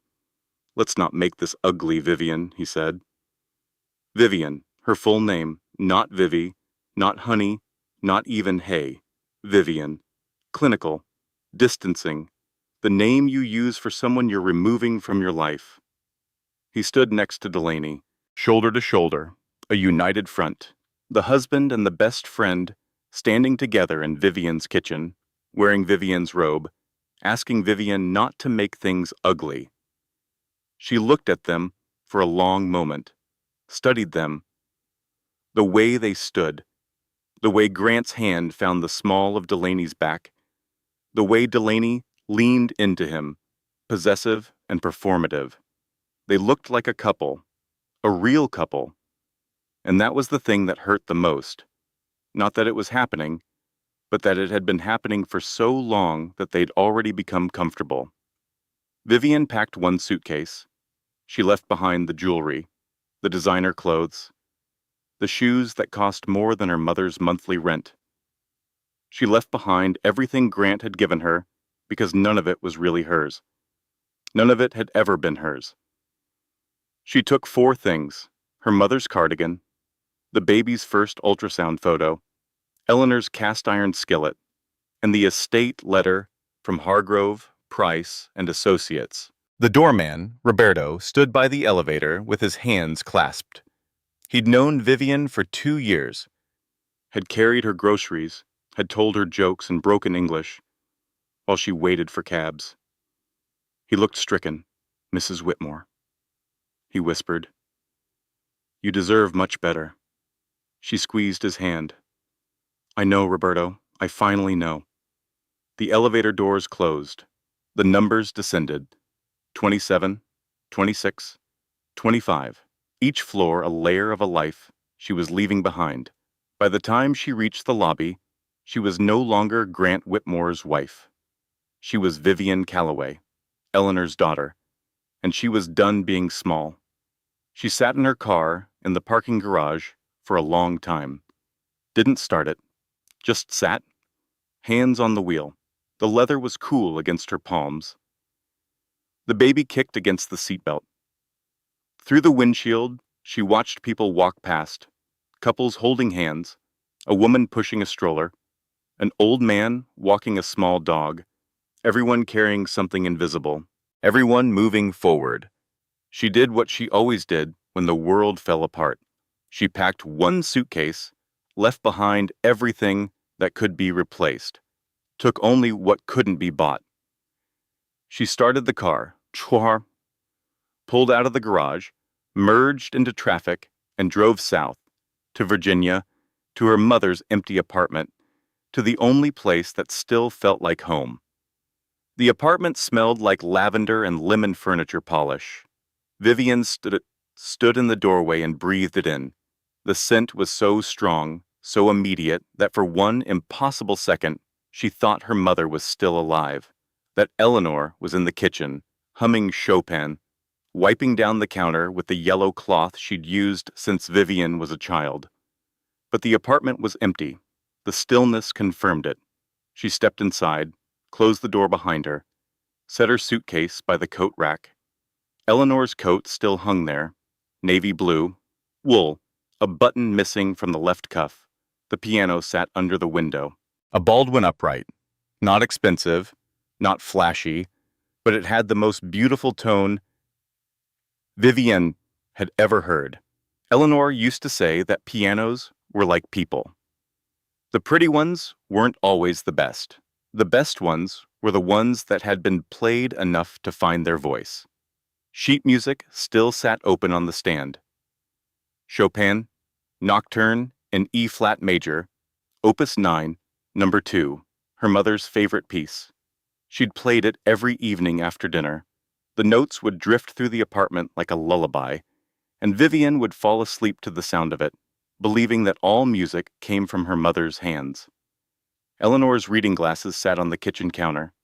"Let's not make this ugly, Vivian," he said. Vivian, her full name, not Vivi, not Honey, not even Hey. Vivian. Clinical. Distancing. The name you use for someone you're removing from your life. He stood next to Delaney, shoulder to shoulder, a united front. The husband and the best friend standing together in Vivian's kitchen, wearing Vivian's robe, asking Vivian not to make things ugly. She looked at them for a long moment, studied them, the way they stood, the way Grant's hand found the small of Delaney's back, the way Delaney leaned into him, possessive and performative. They looked like a couple, a real couple, and that was the thing that hurt the most. Not that it was happening, but that it had been happening for so long that they'd already become comfortable. Vivian packed one suitcase. She left behind the jewelry, the designer clothes, the shoes that cost more than her mother's monthly rent. She left behind everything Grant had given her because none of it was really hers. None of it had ever been hers. She took 4 things: her mother's cardigan, the baby's first ultrasound photo, Eleanor's cast iron skillet, and the estate letter from Hargrove, Price, and Associates. The doorman, Roberto, stood by the elevator with his hands clasped. He'd known Vivian for 2 years, had carried her groceries, had told her jokes in broken English, while she waited for cabs. He looked stricken. "Mrs. Whitmore," he whispered. "You deserve much better." She squeezed his hand. "I know, Roberto. I finally know." The elevator doors closed. The numbers descended. 27, 26, 25. Each floor a layer of a life she was leaving behind. By the time she reached the lobby, she was no longer Grant Whitmore's wife. She was Vivian Calloway, Eleanor's daughter, and she was done being small. She sat in her car in the parking garage for a long time. Didn't start it, just sat, hands on the wheel. The leather was cool against her palms. The baby kicked against the seatbelt. Through the windshield, she watched people walk past, couples holding hands, a woman pushing a stroller, an old man walking a small dog, everyone carrying something invisible, everyone moving forward. She did what she always did when the world fell apart. She packed one suitcase, left behind everything that could be replaced, took only what couldn't be bought. She started the car, pulled out of the garage, merged into traffic, and drove south, to Virginia, to her mother's empty apartment, to the only place that still felt like home. The apartment smelled like lavender and lemon furniture polish. Vivian stood in the doorway and breathed it in. The scent was so strong, so immediate, that for one impossible second, she thought her mother was still alive, that Eleanor was in the kitchen, humming Chopin, wiping down the counter with the yellow cloth she'd used since Vivian was a child. But the apartment was empty. The stillness confirmed it. She stepped inside, closed the door behind her, set her suitcase by the coat rack. Eleanor's coat still hung there, navy blue, wool, a button missing from the left cuff. The piano sat under the window. A Baldwin upright. Not expensive, not flashy, but it had the most beautiful tone Vivian had ever heard. Eleanor used to say that pianos were like people. The pretty ones weren't always the best. The best ones were the ones that had been played enough to find their voice. Sheet music still sat open on the stand. Chopin, Nocturne in E-flat major, Opus 9, number 2, her mother's favorite piece. She'd played it every evening after dinner. The notes would drift through the apartment like a lullaby, and Vivian would fall asleep to the sound of it, believing that all music came from her mother's hands. Eleanor's reading glasses sat on the kitchen counter,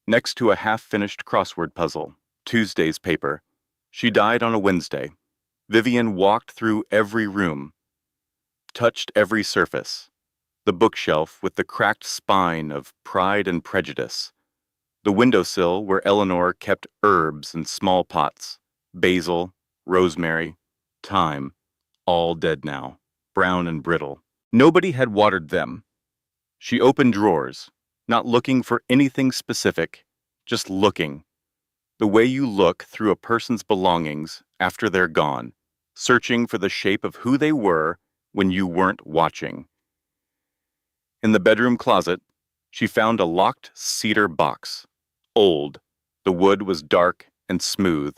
next to a half-finished crossword puzzle, Tuesday's paper. She died on a Wednesday. Vivian walked through every room, touched every surface. The bookshelf with the cracked spine of Pride and Prejudice. The windowsill where Eleanor kept herbs in small pots, basil, rosemary, thyme, all dead now, brown and brittle. Nobody had watered them. She opened drawers, not looking for anything specific, just looking. The way you look through a person's belongings after they're gone, searching for the shape of who they were when you weren't watching. In the bedroom closet, she found a locked cedar box. Old, the wood was dark and smooth,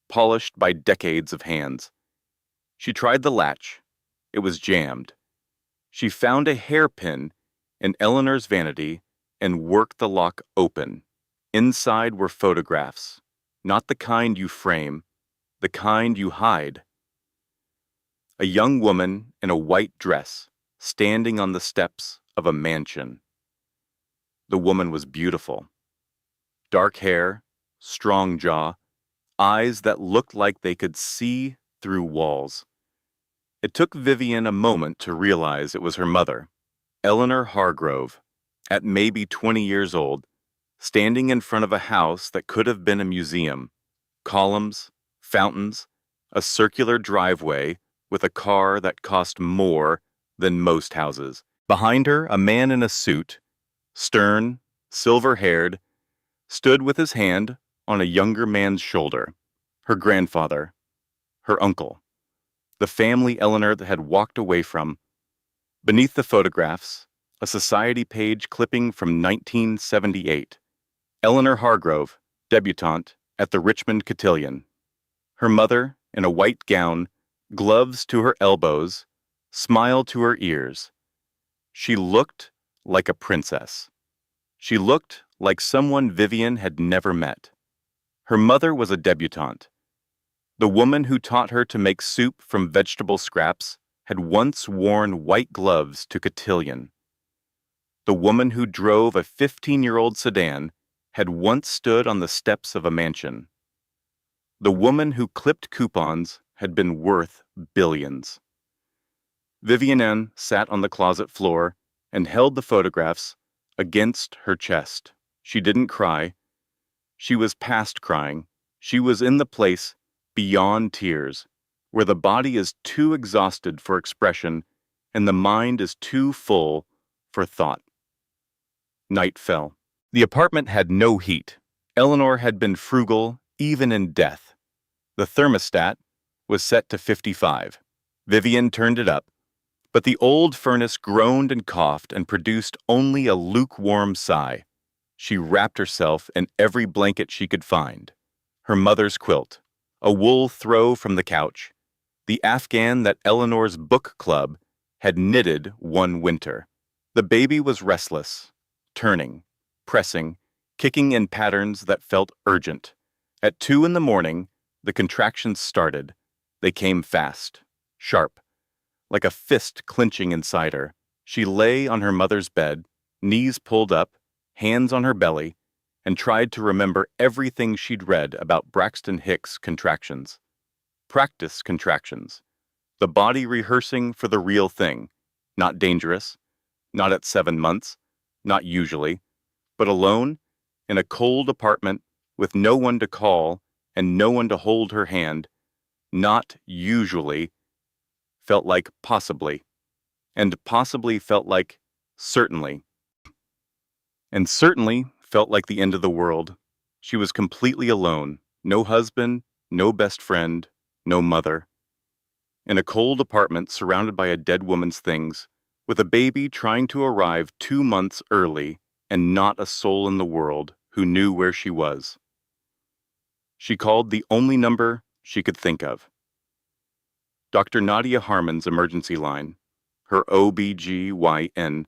polished by decades of hands. She tried the latch. It was jammed. She found a hairpin in Eleanor's vanity and worked the lock open. Inside were photographs, not the kind you frame, the kind you hide. A young woman in a white dress, standing on the steps of a mansion. The woman was beautiful. Dark hair, strong jaw, eyes that looked like they could see through walls. It took Vivian a moment to realize it was her mother, Eleanor Hargrove, at maybe 20 years old, standing in front of a house that could have been a museum. Columns, fountains, a circular driveway with a car that cost more than most houses. Behind her, a man in a suit, stern, silver-haired, stood with his hand on a younger man's shoulder. Her grandfather, her uncle, the family Eleanor had walked away from. Beneath the photographs, a society page clipping from 1978. Eleanor Hargrove, debutante at the Richmond Cotillion. Her mother, in a white gown, gloves to her elbows, smile to her ears. She looked like a princess. She looked like someone Vivian had never met. Her mother was a debutante. The woman who taught her to make soup from vegetable scraps had once worn white gloves to cotillion. The woman who drove a 15-year-old sedan had once stood on the steps of a mansion. The woman who clipped coupons had been worth billions. Vivian sat on the closet floor and held the photographs against her chest. She didn't cry. She was past crying. She was in the place beyond tears, where the body is too exhausted for expression and the mind is too full for thought. Night fell. The apartment had no heat. Eleanor had been frugal even in death. The thermostat was set to 55. Vivian turned it up, but the old furnace groaned and coughed and produced only a lukewarm sigh. She wrapped herself in every blanket she could find. Her mother's quilt, a wool throw from the couch, the Afghan that Eleanor's book club had knitted one winter. The baby was restless, turning, pressing, kicking in patterns that felt urgent. At 2 in the morning, the contractions started. They came fast, sharp, like a fist clenching inside her. She lay on her mother's bed, knees pulled up, hands on her belly, and tried to remember everything she'd read about Braxton Hicks' contractions. Practice contractions. The body rehearsing for the real thing. Not dangerous. Not at 7 months. Not usually. But alone, in a cold apartment, with no one to call and no one to hold her hand. Not usually felt like possibly. And possibly felt like certainly. And certainly felt like the end of the world. She was completely alone. No husband, no best friend, no mother. In a cold apartment surrounded by a dead woman's things, with a baby trying to arrive 2 months early and not a soul in the world who knew where she was. She called the only number she could think of. Dr. Nadia Harmon's emergency line, her OBGYN,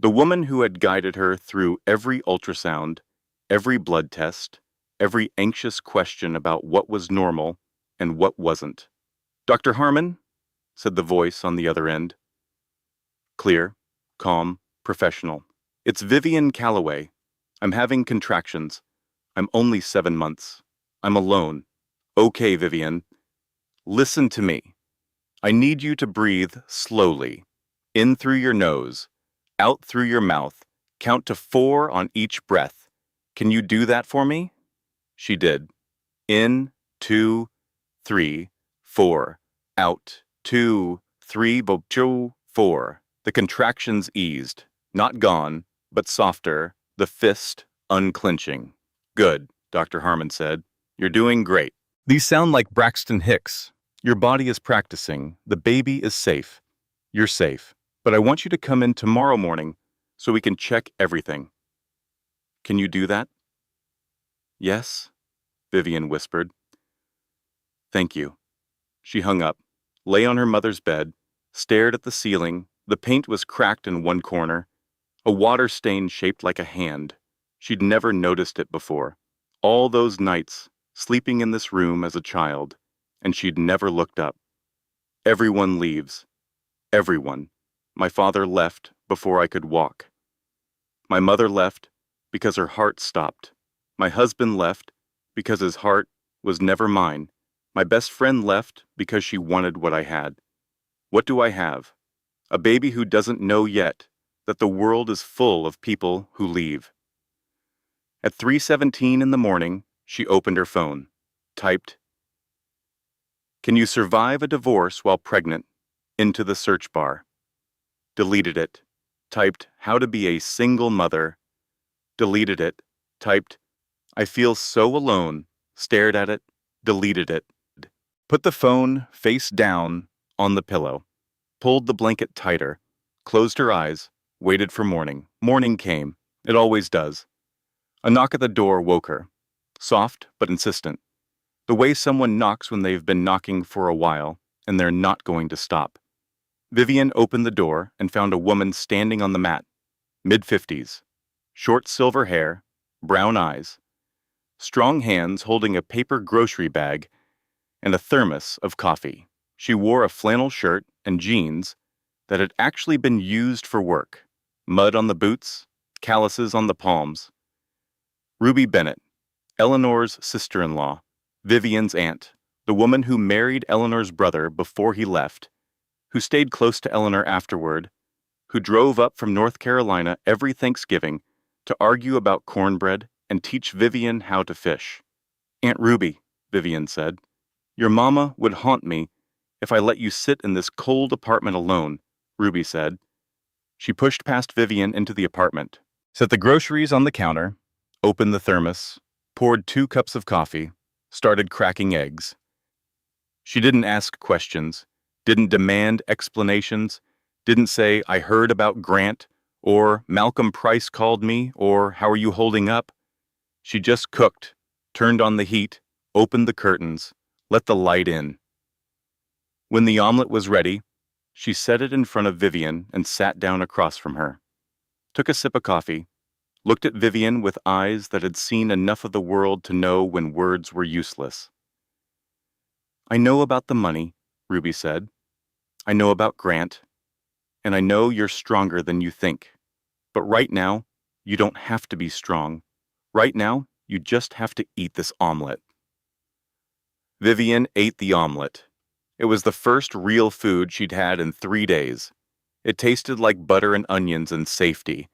the woman who had guided her through every ultrasound, every blood test, every anxious question about what was normal and what wasn't. "Dr. Harmon," said the voice on the other end. Clear, calm, professional. "It's Vivian Calloway. I'm having contractions. I'm only 7 months. I'm alone. Okay, Vivian. Listen to me. I need you to breathe slowly. In through your nose, out through your mouth. Count to 4 on each breath. Can you do that for me?" She did. In, 2, 3, 4. Out, 2, 3, 4. The contractions eased. Not gone, but softer, the fist unclenching. "Good," Dr. Harmon said. "You're doing great. These sound like Braxton Hicks. Your body is practicing. The baby is safe. You're safe. But I want you to come in tomorrow morning so we can check everything. Can you do that?" "Yes," Vivian whispered. "Thank you." She hung up, lay on her mother's bed, stared at the ceiling. The paint was cracked in one corner, a water stain shaped like a hand. She'd never noticed it before. All those nights, sleeping in this room as a child, and she'd never looked up. Everyone leaves. Everyone. My father left before I could walk. My mother left because her heart stopped. My husband left because his heart was never mine. My best friend left because she wanted what I had. What do I have? A baby who doesn't know yet that the world is full of people who leave. At 3:17 in the morning, she opened her phone, typed, "Can you survive a divorce while pregnant?" into the search bar. Deleted it, typed, "How to be a single mother." Deleted it, typed, "I feel so alone." Stared at it, deleted it. Put the phone face down on the pillow, pulled the blanket tighter, closed her eyes, waited for morning. Morning came. It always does. A knock at the door woke her. Soft but insistent. The way someone knocks when they've been knocking for a while and they're not going to stop. Vivian opened the door and found a woman standing on the mat, mid-50s. Short silver hair, brown eyes, strong hands holding a paper grocery bag and a thermos of coffee. She wore a flannel shirt and jeans that had actually been used for work. Mud on the boots, calluses on the palms. Ruby Bennett, Eleanor's sister-in-law, Vivian's aunt, the woman who married Eleanor's brother before he left, who stayed close to Eleanor afterward, who drove up from North Carolina every Thanksgiving to argue about cornbread and teach Vivian how to fish. "Aunt Ruby," Vivian said, "your mama would haunt me if I let you sit in this cold apartment alone," Ruby said. She pushed past Vivian into the apartment, set the groceries on the counter, opened the thermos, poured 2 cups of coffee, started cracking eggs. She didn't ask questions, didn't demand explanations, didn't say, "I heard about Grant," or "Malcolm Price called me," or "How are you holding up?" She just cooked, turned on the heat, opened the curtains, let the light in. When the omelet was ready, she set it in front of Vivian and sat down across from her. Took a sip of coffee, looked at Vivian with eyes that had seen enough of the world to know when words were useless. "I know about the money," Ruby said. "I know about Grant, and I know you're stronger than you think. But right now, you don't have to be strong. Right now, you just have to eat this omelet." Vivian ate the omelet. It was the first real food she'd had in 3 days. It tasted like butter and onions and safety.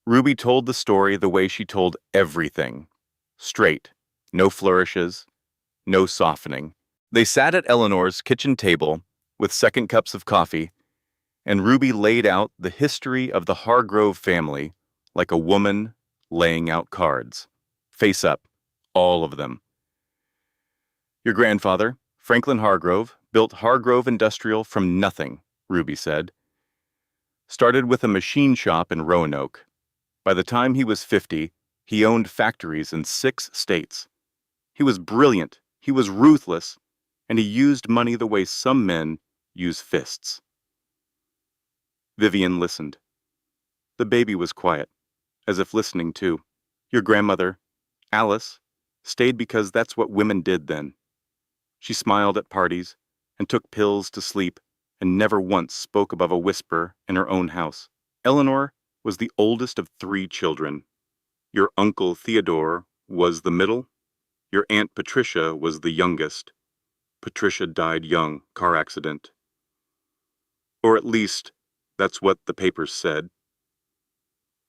Ruby told the story the way she told everything. Straight. No flourishes. No softening. They sat at Eleanor's kitchen table with 2 cups of coffee, and Ruby laid out the history of the Hargrove family like a woman laying out cards. Face up. All of them. "Your grandfather, Franklin Hargrove, built Hargrove Industrial from nothing," Ruby said. "Started with a machine shop in Roanoke. By the time he was 50, he owned factories in 6 states. He was brilliant, he was ruthless, and he used money the way some men use fists." Vivian listened. The baby was quiet, as if listening too. "Your grandmother, Alice, stayed because that's what women did then. She smiled at parties and took pills to sleep and never once spoke above a whisper in her own house. Eleanor was the oldest of 3 children. Your uncle Theodore was the middle. Your Aunt Patricia was the youngest. Patricia died young, car accident. Or at least, that's what the papers said."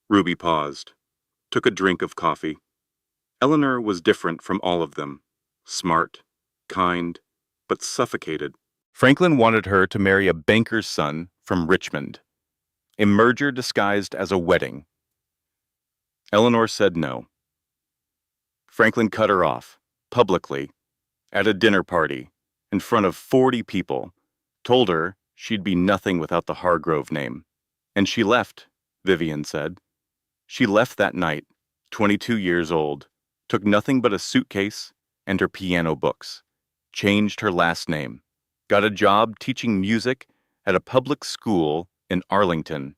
Ruby paused, took a drink of coffee. Eleanor was different from all of them. Smart, kind, but suffocated. Franklin wanted her to marry a banker's son from Richmond. A merger disguised as a wedding. Eleanor said no. Franklin cut her off, publicly, at a dinner party, in front of 40 people, told her she'd be nothing without the Hargrove name. And she left, Vivian said. She left that night, 22 years old, took nothing but a suitcase and her piano books, changed her last name, got a job teaching music at a public school in Arlington,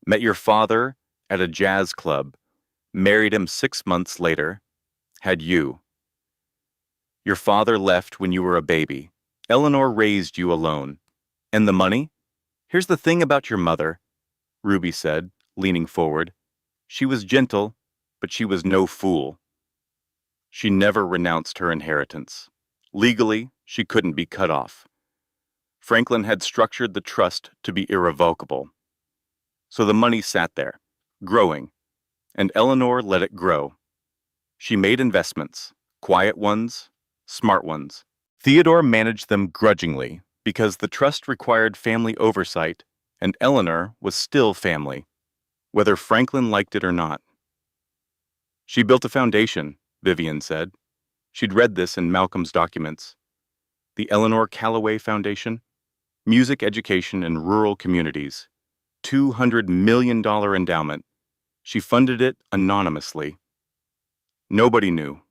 met your father at a jazz club, married him 6 months later, had you. Your father left when you were a baby. Eleanor raised you alone. And the money? Here's the thing about your mother, Ruby said, leaning forward. She was gentle, but she was no fool. She never renounced her inheritance. Legally, she couldn't be cut off. Franklin had structured the trust to be irrevocable. So the money sat there, growing, and Eleanor let it grow. She made investments, quiet ones, smart ones. Theodore managed them grudgingly because the trust required family oversight, and Eleanor was still family, whether Franklin liked it or not. She built a foundation, Vivian said. She'd read this in Malcolm's documents. The Eleanor Callaway Foundation, Music Education in Rural Communities, $200 million endowment. She funded it anonymously. Nobody knew.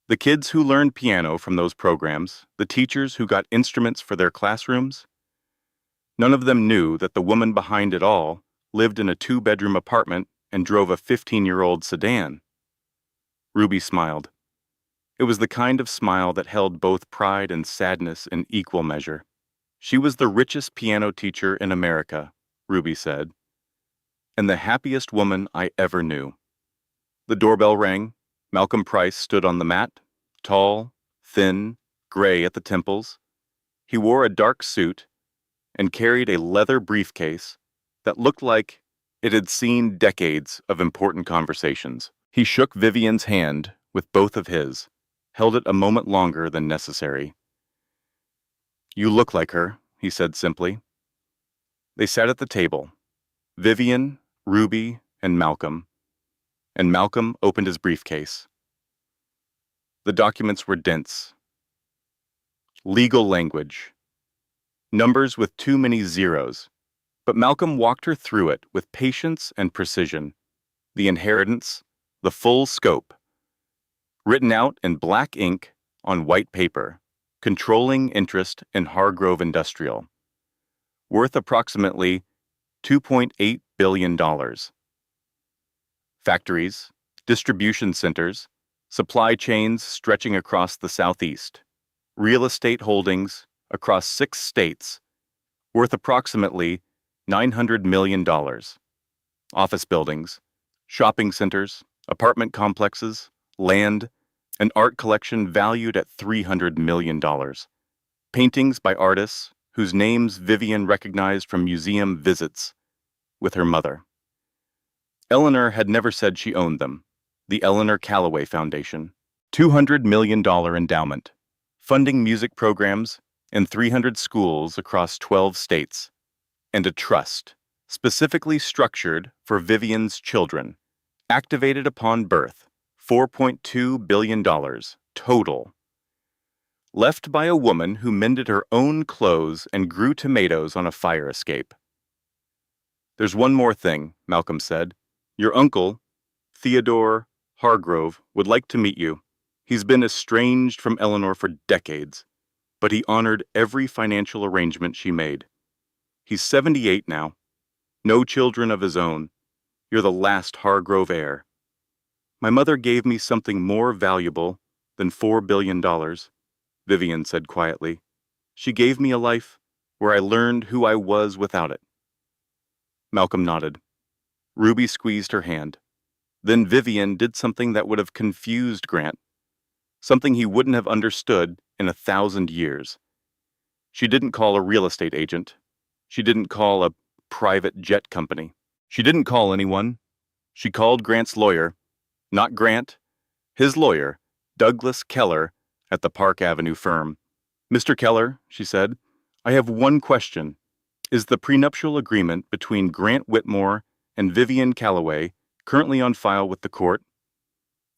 The kids who learned piano from those programs, the teachers who got instruments for their classrooms, none of them knew that the woman behind it all lived in a 2-bedroom apartment and drove a 15-year-old sedan. Ruby smiled. It was the kind of smile that held both pride and sadness in equal measure. She was the richest piano teacher in America, Ruby said, and the happiest woman I ever knew. The doorbell rang. Malcolm Price stood on the mat, tall, thin, gray at the temples. He wore a dark suit and carried a leather briefcase that looked like It had seen decades of important conversations. He shook Vivian's hand with both of his, held it a moment longer than necessary. "You look like her," he said simply. They sat at the table, Vivian, Ruby, and Malcolm opened his briefcase. The documents were dense. Legal language. Numbers with too many zeros. But Malcolm walked her through it with patience and precision. The inheritance, the full scope. Written out in black ink on white paper. Controlling interest in Hargrove Industrial. Worth approximately $2.8 billion. Factories, distribution centers, supply chains stretching across the Southeast, real estate holdings across 6 states, worth approximately $900 million. Office buildings, shopping centers, apartment complexes, land, an art collection valued at $300 million. Paintings by artists whose names Vivian recognized from museum visits with her mother. Eleanor had never said she owned them. The Eleanor Callaway Foundation. $200 million endowment. Funding music programs in 300 schools across 12 states. And a trust, specifically structured for Vivian's children. Activated upon birth. $4.2 billion total. Left by a woman who mended her own clothes and grew tomatoes on a fire escape. "There's one more thing," Malcolm said. "Your uncle, Theodore Hargrove, would like to meet you. He's been estranged from Eleanor for decades, but he honored every financial arrangement she made. He's 78 now. No children of his own. You're the last Hargrove heir. My mother gave me something more valuable than $4 billion, Vivian said quietly. She gave me a life where I learned who I was without it." Malcolm nodded. Ruby squeezed her hand. Then Vivian did something that would have confused Grant, something he wouldn't have understood in 1,000 years. She didn't call a real estate agent. She didn't call a private jet company. She didn't call anyone. She called Grant's lawyer. Not Grant, his lawyer, Douglas Keller, at the Park Avenue firm. "Mr. Keller," she said, "I have one question. Is the prenuptial agreement between Grant Whitmore and Vivian Callaway currently on file with the court?"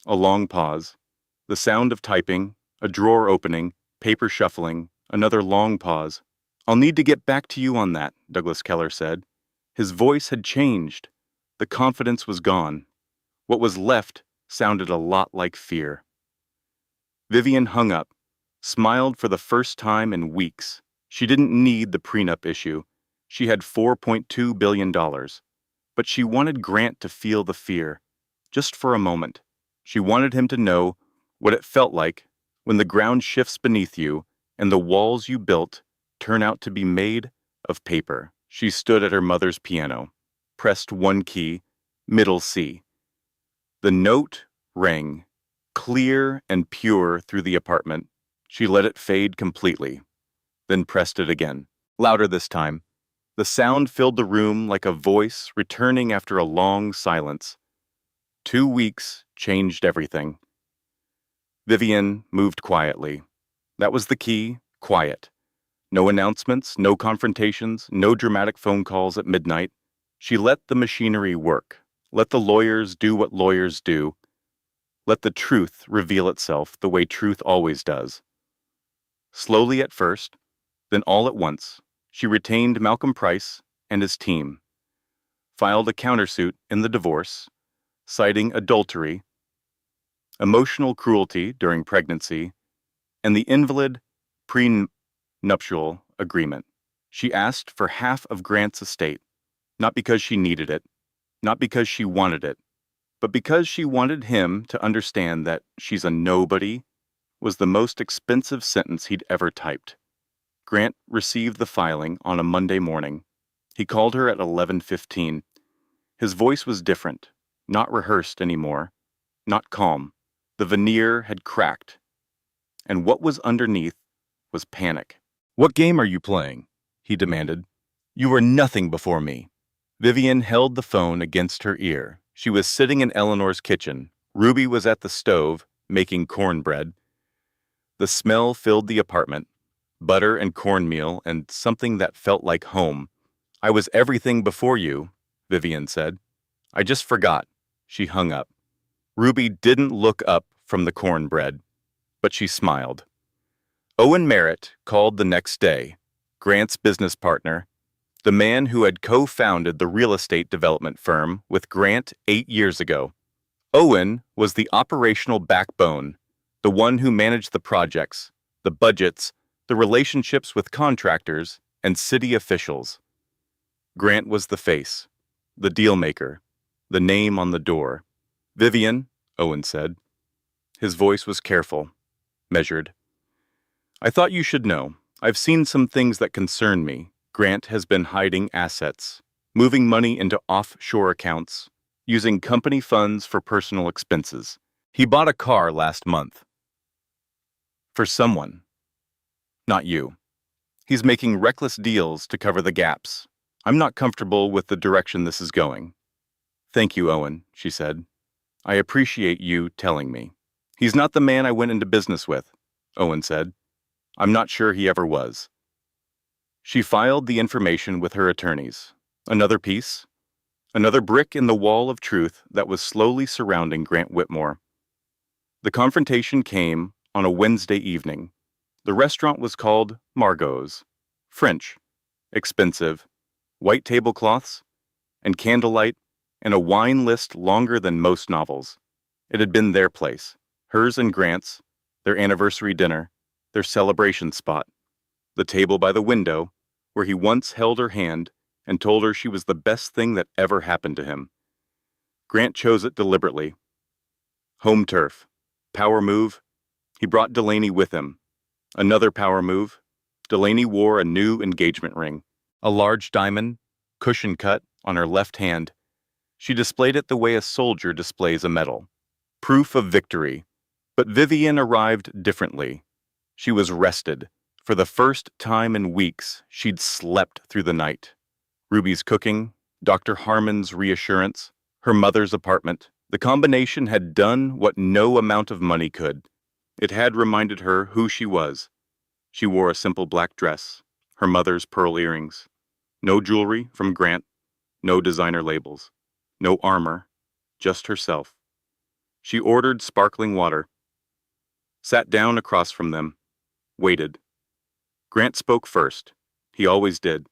A long pause. The sound of typing, a drawer opening, paper shuffling, another long pause. "I'll need to get back to you on that," Douglas Keller said. His voice had changed. The confidence was gone. What was left sounded a lot like fear. Vivian hung up, smiled for the first time in weeks. She didn't need the prenup issue. She had $4.2 billion. But she wanted Grant to feel the fear, just for a moment. She wanted him to know what it felt like when the ground shifts beneath you and the walls you built turn out to be made of paper. She stood at her mother's piano, pressed one key, middle C. The note rang, clear and pure through the apartment. She let it fade completely, then pressed it again, louder this time. The sound filled the room like a voice returning after a long silence. 2 weeks changed everything. Vivian moved quietly. That was the key, quiet. No announcements, no confrontations, no dramatic phone calls at midnight. She let the machinery work. Let the lawyers do what lawyers do. Let the truth reveal itself the way truth always does. Slowly at first, then all at once, she retained Malcolm Price and his team, filed a countersuit in the divorce, citing adultery, emotional cruelty during pregnancy, and the invalid prenuptial agreement. She asked for half of Grant's estate, not because she needed it, not because she wanted it, but because she wanted him to understand that "she's a nobody" was the most expensive sentence he'd ever typed. Grant received the filing on a Monday morning. He called her at 11:15. His voice was different, not rehearsed anymore, not calm. The veneer had cracked, and what was underneath was panic. "What game are you playing?" he demanded. "You were nothing before me. Vivian held the phone against her ear. She was sitting in Eleanor's kitchen. Ruby was at the stove, making cornbread. The smell filled the apartment, butter and cornmeal and something that felt like home. "I was everything before you," Vivian said. "I just forgot." She hung up. Ruby didn't look up from the cornbread, but she smiled. Owen Merritt called the next day, Grant's business partner, the man who had co-founded the real estate development firm with Grant 8 years ago. Owen was the operational backbone, the one who managed the projects, the budgets, the relationships with contractors and city officials. Grant was the face, the deal-maker, the name on the door. "Vivian," Owen said. His voice was careful, measured. "I thought you should know. I've seen some things that concern me. Grant has been hiding assets, moving money into offshore accounts, using company funds for personal expenses. He bought a car last month. For someone. Not you. He's making reckless deals to cover the gaps. I'm not comfortable with the direction this is going." "Thank you, Owen," she said. "I appreciate you telling me." "He's not the man I went into business with," Owen said. "I'm not sure he ever was." She filed the information with her attorneys. Another piece, another brick in the wall of truth that was slowly surrounding Grant Whitmore. The confrontation came on a Wednesday evening. The restaurant was called Margot's. French, expensive, white tablecloths, and candlelight, and a wine list longer than most novels. It had been their place, hers and Grant's, their anniversary dinner, their celebration spot, the table by the window, where he once held her hand and told her she was the best thing that ever happened to him. Grant chose it deliberately. Home turf. Power move. He brought Delaney with him. Another power move. Delaney wore a new engagement ring, a large diamond, cushion cut, on her left hand. She displayed it the way a soldier displays a medal. Proof of victory. But Vivian arrived differently. She was rested. For the first time in weeks, she'd slept through the night. Ruby's cooking, Dr. Harmon's reassurance, her mother's apartment. The combination had done what no amount of money could. It had reminded her who she was. She wore a simple black dress, her mother's pearl earrings. No jewelry from Grant, no designer labels, no armor, just herself. She ordered sparkling water, sat down across from them, waited. Grant spoke first. He always did.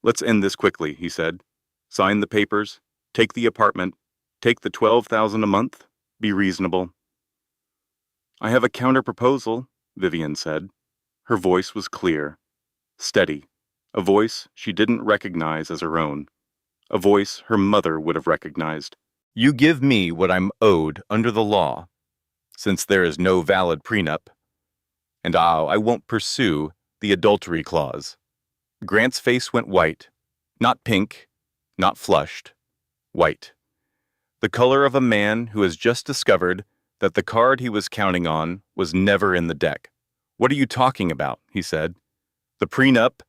"Let's end this quickly," he said. "Sign the papers, take the apartment, take the $12,000 a month, be reasonable." "I have a counter-proposal," Vivian said. Her voice was clear, steady, a voice she didn't recognize as her own, a voice her mother would have recognized. "You give me what I'm owed under the law, since there is no valid prenup, and I won't pursue the adultery clause." Grant's face went white, not pink, not flushed, white. The color of a man who has just discovered that the card he was counting on was never in the deck. "What are you talking about?" he said. "The prenup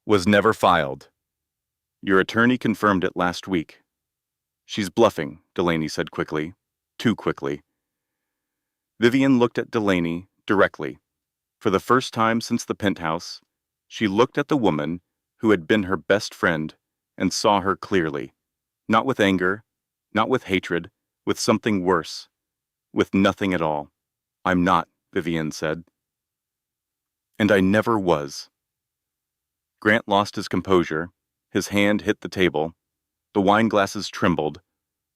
was never filed. Your attorney confirmed it last week." "She's bluffing," Delaney said quickly, too quickly. Vivian looked at Delaney directly. For the first time since the penthouse, she looked at the woman who had been her best friend and saw her clearly, not with anger, not with hatred, with something worse, with nothing at all. "I'm not," Vivian said. "And I never was." Grant lost his composure. His hand hit the table. The wine glasses trembled.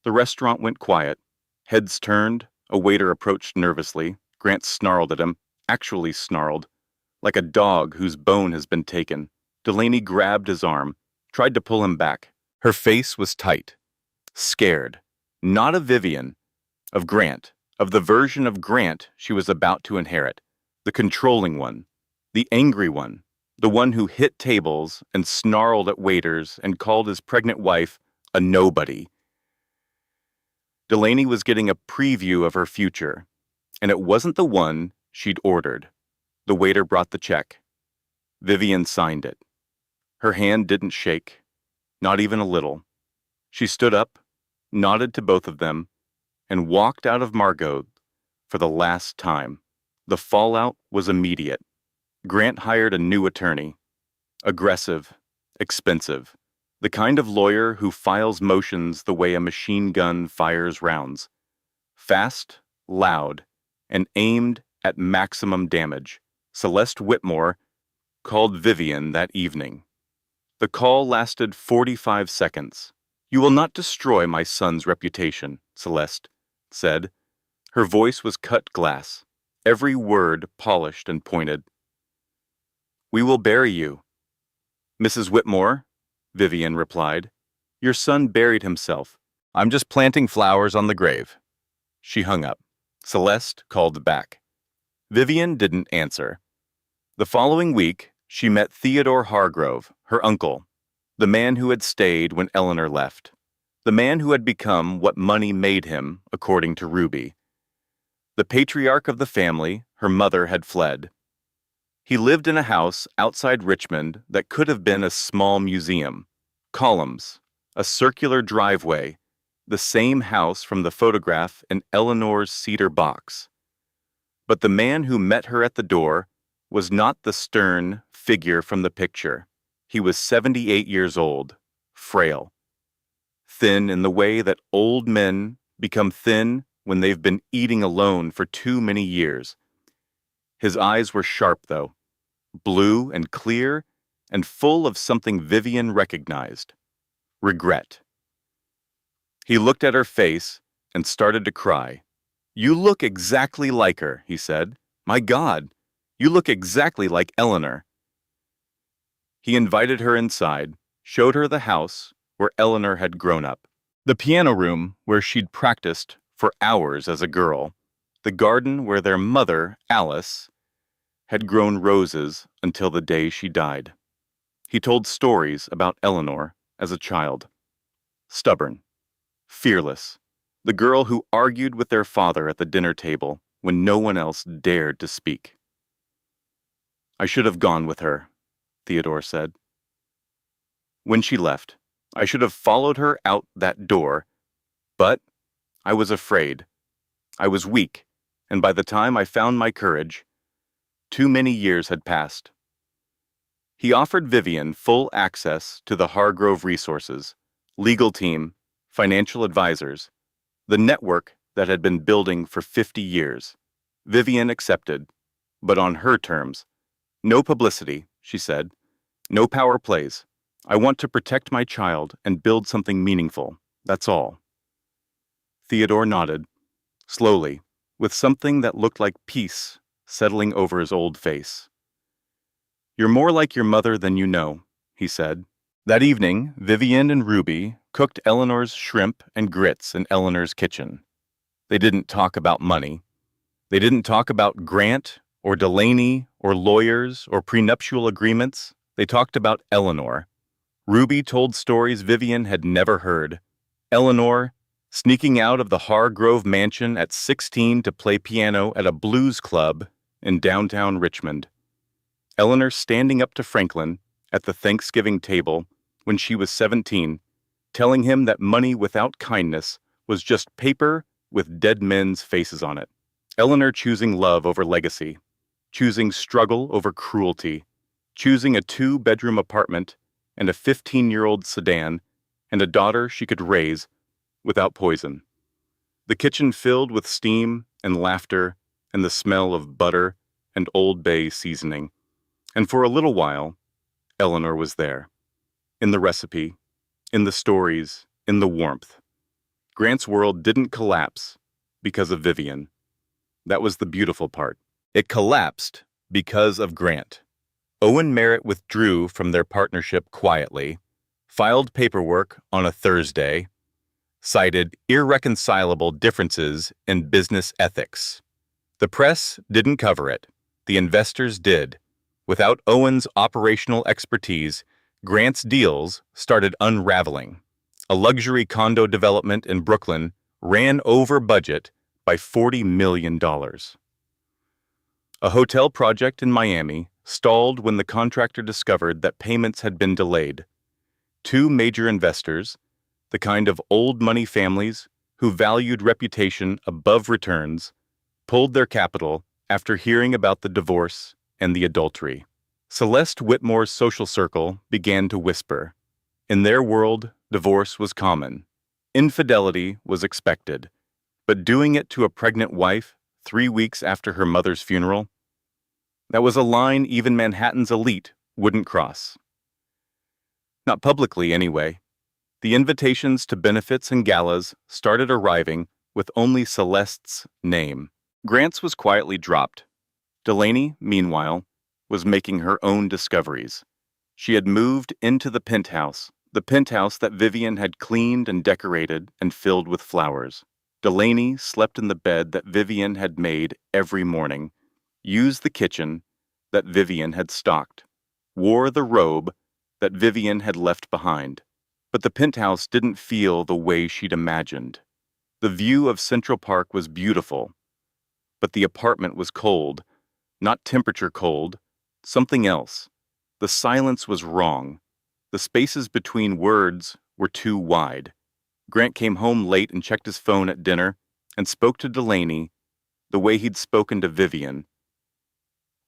The restaurant went quiet. Heads turned. A waiter approached nervously. Grant snarled at him, actually snarled, like a dog whose bone has been taken. Delaney grabbed his arm, tried to pull him back. Her face was tight, scared, not of Vivian, of Grant, of the version of Grant she was about to inherit, the controlling one, the angry one, the one who hit tables and snarled at waiters and called his pregnant wife a nobody. Delaney was getting a preview of her future, and it wasn't the one she'd ordered. The waiter brought the check. Vivian signed it. Her hand didn't shake, not even a little. She stood up, nodded to both of them, and walked out of Margot for the last time. The fallout was immediate. Grant hired a new attorney. Aggressive, expensive. The kind of lawyer who files motions the way a machine gun fires rounds. Fast, loud, and aimed at maximum damage. Celeste Whitmore called Vivian that evening. The call lasted 45 seconds. "You will not destroy my son's reputation," Celeste said. Her voice was cut glass, every word polished and pointed. "We will bury you." "Mrs. Whitmore," Vivian replied, "your son buried himself. I'm just planting flowers on the grave." She hung up. Celeste called back. Vivian didn't answer. The following week, she met Theodore Hargrove, her uncle, the man who had stayed when Eleanor left, the man who had become what money made him, according to Ruby. The patriarch of the family, her mother, had fled. He lived in a house outside Richmond that could have been a small museum. Columns, a circular driveway, the same house from the photograph in Eleanor's cedar box. But the man who met her at the door was not the stern figure from the picture. He was 78 years old, frail, thin in the way that old men become thin when they've been eating alone for too many years. His eyes were sharp, though, blue and clear and full of something Vivian recognized: regret. He looked at her face and started to cry. "You look exactly like her," he said. "My God, you look exactly like Eleanor." He invited her inside, showed her the house where Eleanor had grown up, the piano room where she'd practiced for hours as a girl, the garden where their mother, Alice, had grown roses until the day she died. He told stories about Eleanor as a child. Stubborn, fearless, the girl who argued with their father at the dinner table when no one else dared to speak. "I should have gone with her," Theodore said. "When she left, I should have followed her out that door, but I was afraid. I was weak, and by the time I found my courage, too many years had passed." He offered Vivian full access to the Hargrove resources, legal team, financial advisors, the network that had been building for 50 years. Vivian accepted, but on her terms. "No publicity," she said. "No power plays. I want to protect my child and build something meaningful. That's all." Theodore nodded, slowly, with something that looked like peace settling over his old face. "You're more like your mother than you know," he said. That evening, Vivian and Ruby cooked Eleanor's shrimp and grits in Eleanor's kitchen. They didn't talk about money. They didn't talk about Grant or Delaney or lawyers or prenuptial agreements. They talked about Eleanor. Ruby told stories Vivian had never heard. Eleanor, sneaking out of the Hargrove mansion at 16 to play piano at a blues club in downtown Richmond. Eleanor standing up to Franklin at the Thanksgiving table when she was 17, telling him that money without kindness was just paper with dead men's faces on it. Eleanor choosing love over legacy, choosing struggle over cruelty, choosing a 2-bedroom apartment and a 15-year-old sedan and a daughter she could raise without poison. The kitchen filled with steam and laughter and the smell of butter and Old Bay seasoning. And for a little while, Eleanor was there. In the recipe, in the stories, in the warmth. Grant's world didn't collapse because of Vivian. That was the beautiful part. It collapsed because of Grant. Owen Merritt withdrew from their partnership quietly, filed paperwork on a Thursday, cited irreconcilable differences in business ethics. The press didn't cover it. The investors did. Without Owen's operational expertise, Grant's deals started unraveling. A luxury condo development in Brooklyn ran over budget by $40 million. A hotel project in Miami stalled when the contractor discovered that payments had been delayed. 2 major investors, the kind of old money families who valued reputation above returns pulled their capital after hearing about the divorce and the adultery. Celeste Whitmore's social circle began to whisper. In their world, divorce was common. Infidelity was expected. But doing it to a pregnant wife 3 weeks after her mother's funeral, that was a line even Manhattan's elite wouldn't cross. Not publicly, anyway. The invitations to benefits and galas started arriving with only Celeste's name. Grant's was quietly dropped. Delaney, meanwhile, was making her own discoveries. She had moved into the penthouse that Vivian had cleaned and decorated and filled with flowers. Delaney slept in the bed that Vivian had made every morning, used the kitchen that Vivian had stocked, wore the robe that Vivian had left behind. But the penthouse didn't feel the way she'd imagined. The view of Central Park was beautiful, but the apartment was cold, not temperature cold, something else. The silence was wrong. The spaces between words were too wide. Grant came home late and checked his phone at dinner and spoke to Delaney the way he'd spoken to Vivian,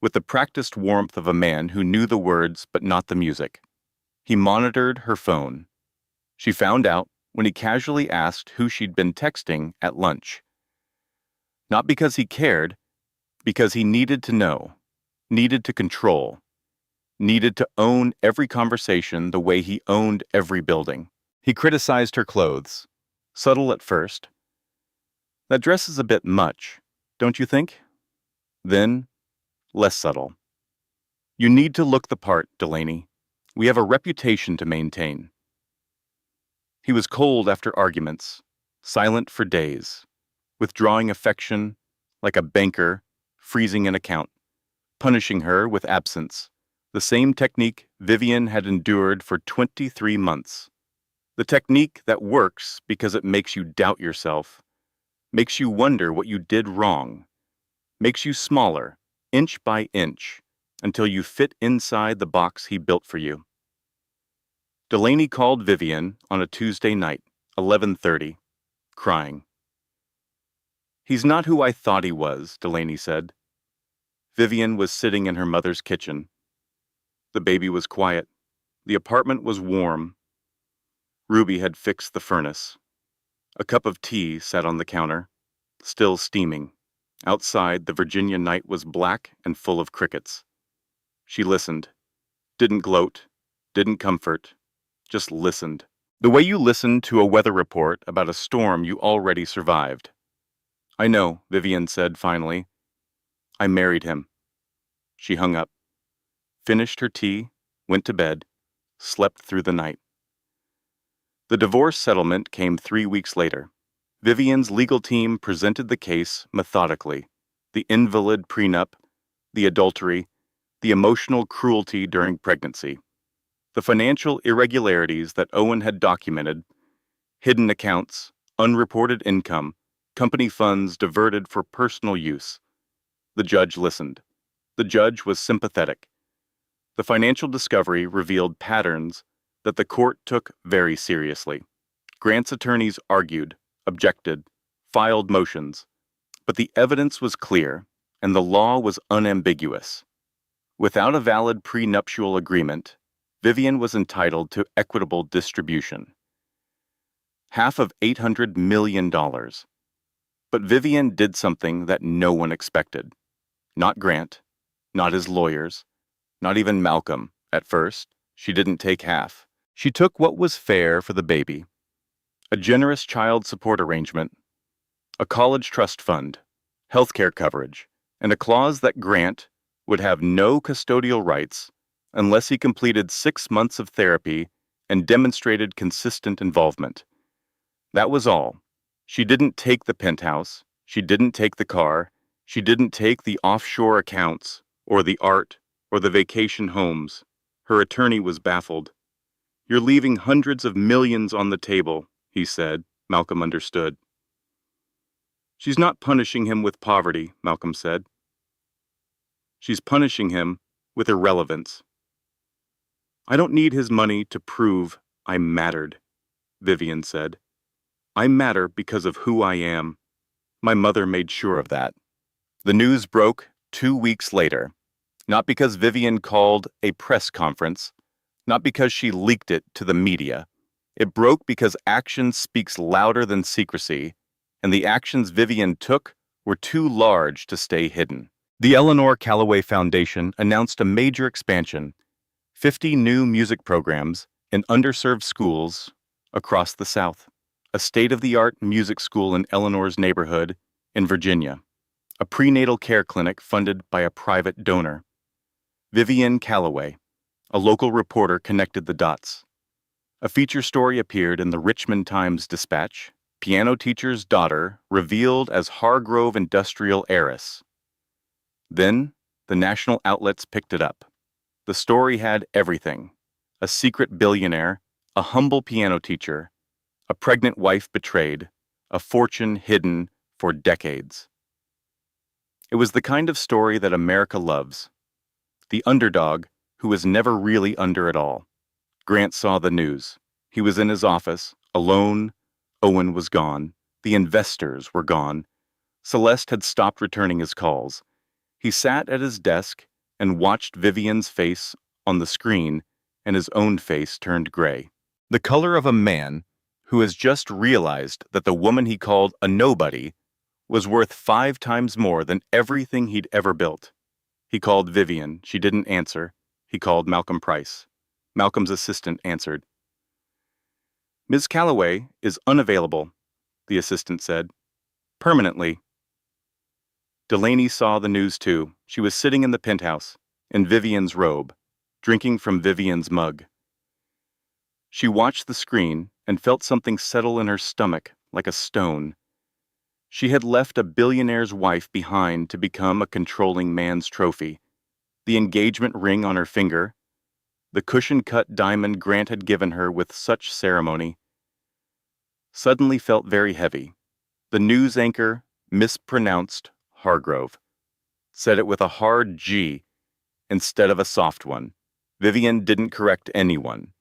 with the practiced warmth of a man who knew the words but not the music. He monitored her phone. She found out when he casually asked who she'd been texting at lunch. Not because he cared, because he needed to know, needed to control, needed to own every conversation the way he owned every building. He criticized her clothes, subtle at first. That dress is a bit much, don't you think? Then, less subtle. You need to look the part, Delaney. We have a reputation to maintain. He was cold after arguments, silent for days, withdrawing affection like a banker freezing an account, punishing her with absence, the same technique Vivian had endured for 23 months. The technique that works because it makes you doubt yourself, makes you wonder what you did wrong, makes you smaller, inch by inch, until you fit inside the box he built for you. Delaney called Vivian on a Tuesday night, 11:30, crying. He's not who I thought he was, Delaney said. Vivian was sitting in her mother's kitchen. The baby was quiet. The apartment was warm. Ruby had fixed the furnace. A cup of tea sat on the counter, still steaming. Outside, the Virginia night was black and full of crickets. She listened. Didn't gloat. Didn't comfort. Just listened. The way you listen to a weather report about a storm you already survived. I know, Vivian said finally. I married him. She hung up, finished her tea, went to bed, slept through the night. The divorce settlement came 3 weeks later. Vivian's legal team presented the case methodically. The invalid prenup, the adultery, the emotional cruelty during pregnancy, the financial irregularities that Owen had documented, hidden accounts, unreported income, company funds diverted for personal use. The judge listened. The judge was sympathetic. The financial discovery revealed patterns that the court took very seriously. Grant's attorneys argued, objected, filed motions, but the evidence was clear and the law was unambiguous. Without a valid prenuptial agreement, Vivian was entitled to equitable distribution. Half of $800 million. But Vivian did something that no one expected. Not Grant, not his lawyers, not even Malcolm. At first, she didn't take half. She took what was fair for the baby. A generous child support arrangement, a college trust fund, healthcare coverage, and a clause that Grant would have no custodial rights unless he completed 6 months of therapy and demonstrated consistent involvement. That was all. She didn't take the penthouse, she didn't take the car, she didn't take the offshore accounts, or the art, or the vacation homes. Her attorney was baffled. You're leaving hundreds of millions on the table, he said. Malcolm understood. She's not punishing him with poverty, Malcolm said. She's punishing him with irrelevance. I don't need his money to prove I mattered. Vivian said. I matter because of who I am. My mother made sure of that. The news broke 2 weeks later, not because Vivian called a press conference, not because she leaked it to the media. It broke because action speaks louder than secrecy, and the actions Vivian took were too large to stay hidden. The Eleanor Callaway Foundation announced a major expansion, 50 new music programs in underserved schools across the South, a state-of-the-art music school in Eleanor's neighborhood in Virginia, a prenatal care clinic funded by a private donor. Vivian Callaway, a local reporter, connected the dots. A feature story appeared in the Richmond Times-Dispatch, piano teacher's daughter revealed as Hargrove industrial heiress. Then, the national outlets picked it up. The story had everything: a secret billionaire, a humble piano teacher, a pregnant wife betrayed, a fortune hidden for decades. It was the kind of story that America loves. The underdog who was never really under at all. Grant saw the news. He was in his office, alone. Owen was gone. The investors were gone. Celeste had stopped returning his calls. He sat at his desk and watched Vivian's face on the screen, and his own face turned gray. The color of a man who has just realized that the woman he called a nobody was worth 5 times more than everything he'd ever built. He called Vivian. She didn't answer. He called Malcolm Price. Malcolm's assistant answered. Ms. Callaway is unavailable, the assistant said. Permanently. Delaney saw the news too. She was sitting in the penthouse, in Vivian's robe, drinking from Vivian's mug. She watched the screen and felt something settle in her stomach like a stone. She had left a billionaire's wife behind to become a controlling man's trophy. The engagement ring on her finger, the cushion-cut diamond Grant had given her with such ceremony, suddenly felt very heavy. The news anchor mispronounced Hargrove, said it with a hard G instead of a soft one. Vivian didn't correct anyone.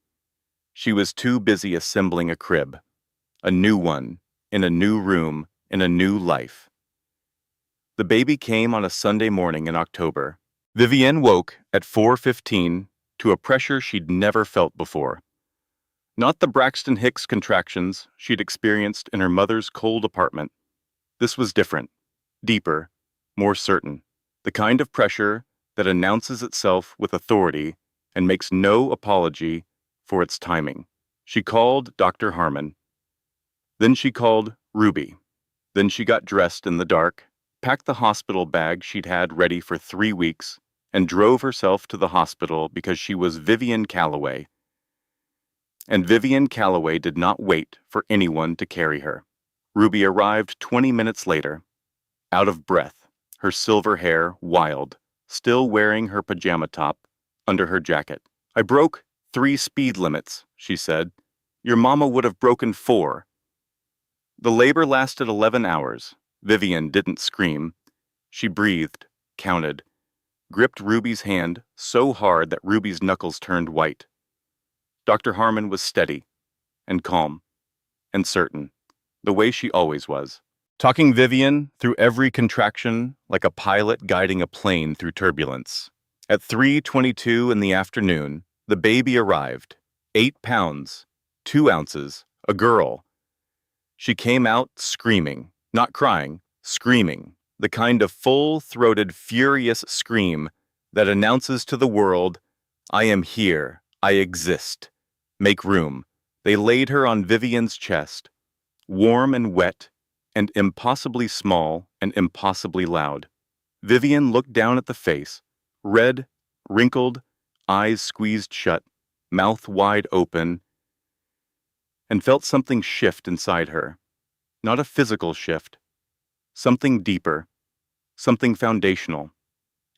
She was too busy assembling a crib, a new one, in a new room, in a new life. The baby came on a Sunday morning in October. Vivian woke at 4:15 to a pressure she'd never felt before. Not the Braxton Hicks contractions she'd experienced in her mother's cold apartment. This was different, deeper, more certain, the kind of pressure that announces itself with authority and makes no apology for its timing. She called Dr. Harmon. Then she called Ruby. Then she got dressed in the dark, packed the hospital bag she'd had ready for 3 weeks, and drove herself to the hospital because she was Vivian Callaway. And Vivian Callaway did not wait for anyone to carry her. Ruby arrived 20 minutes later, out of breath, her silver hair wild, still wearing her pajama top under her jacket. I broke 3 speed limits, she said. Your mama would have broken 4. The labor lasted 11 hours. Vivian didn't scream. She breathed, counted, gripped Ruby's hand so hard that Ruby's knuckles turned white. Dr. Harmon was steady and calm and certain, the way she always was, talking Vivian through every contraction like a pilot guiding a plane through turbulence. At 3:22 in the afternoon, the baby arrived, 8 pounds, 2 ounces, a girl. She came out screaming, not crying, screaming, the kind of full-throated, furious scream that announces to the world, I am here, I exist. Make room. They laid her on Vivian's chest, warm and wet, and impossibly small and impossibly loud. Vivian looked down at the face, red, wrinkled, eyes squeezed shut, mouth wide open, and felt something shift inside her. Not a physical shift, something deeper, something foundational,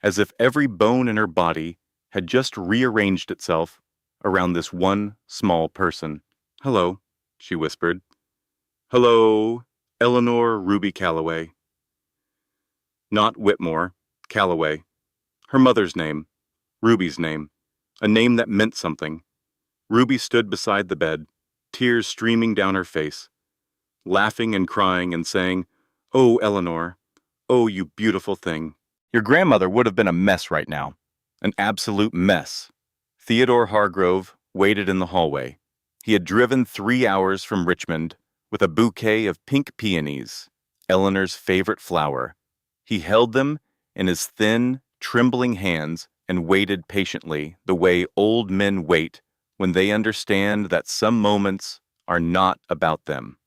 as if every bone in her body had just rearranged itself around this one small person. Hello, she whispered. Hello, Eleanor Ruby Callaway. Not Whitmore, Callaway. Her mother's name, Ruby's name, a name that meant something. Ruby stood beside the bed, tears streaming down her face, laughing and crying and saying, "Oh, Eleanor, oh, you beautiful thing. Your grandmother would have been a mess right now. An absolute mess." Theodore Hargrove waited in the hallway. He had driven 3 hours from Richmond with a bouquet of pink peonies, Eleanor's favorite flower. He held them in his thin, trembling hands and waited patiently the way old men wait when they understand that some moments are not about them.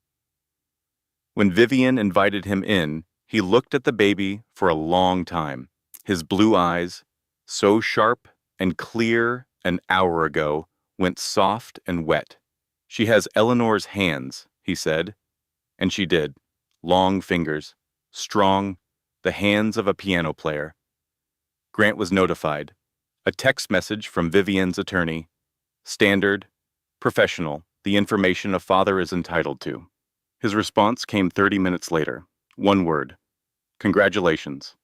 When Vivian invited him in, he looked at the baby for a long time. His blue eyes, so sharp and clear an hour ago, went soft and wet. "She has Eleanor's hands," he said. And she did. Long fingers, strong, the hands of a piano player. Grant was notified. A text message from Vivian's attorney. Standard, professional, the information a father is entitled to. His response came 30 minutes later. One word. "Congratulations."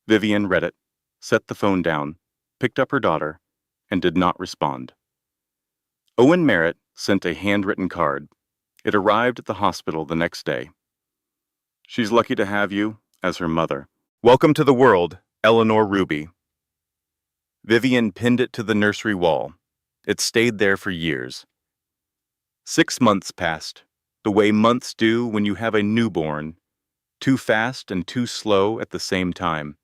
Vivian read it, set the phone down, picked up her daughter, and did not respond. Owen Merritt sent a handwritten card. It arrived at the hospital the next day. "She's lucky to have you as her mother. Welcome to the world, Eleanor Ruby." Vivian pinned it to the nursery wall. It stayed there for years. 6 months passed, the way months do when you have a newborn, too fast and too slow at the same time.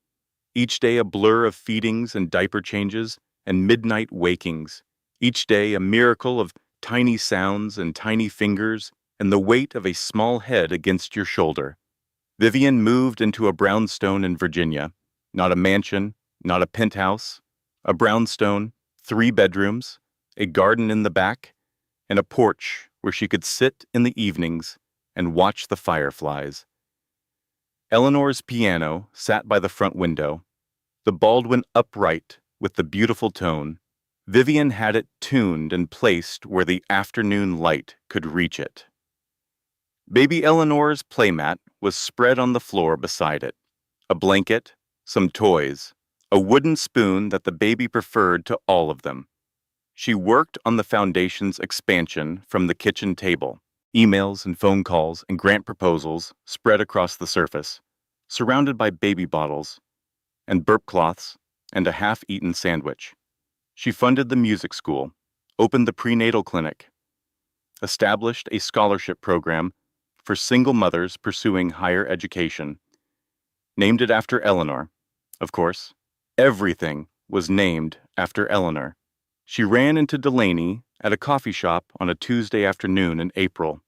Each day a blur of feedings and diaper changes and midnight wakings. Each day a miracle of tiny sounds and tiny fingers and the weight of a small head against your shoulder. Vivian moved into a brownstone in Virginia. Not a mansion, not a penthouse. A brownstone, 3 bedrooms, a garden in the back, and a porch where she could sit in the evenings and watch the fireflies. Eleanor's piano sat by the front window, the Baldwin upright with the beautiful tone. Vivian had it tuned and placed where the afternoon light could reach it. Baby Eleanor's playmat was spread on the floor beside it. A blanket, some toys, a wooden spoon that the baby preferred to all of them. She worked on the foundation's expansion from the kitchen table. Emails and phone calls and grant proposals spread across the surface, surrounded by baby bottles and burp cloths and a half-eaten sandwich. She funded the music school, opened the prenatal clinic, established a scholarship program for single mothers pursuing higher education, named it after Eleanor. Of course, everything was named after Eleanor. She ran into Delaney at a coffee shop on a Tuesday afternoon in April.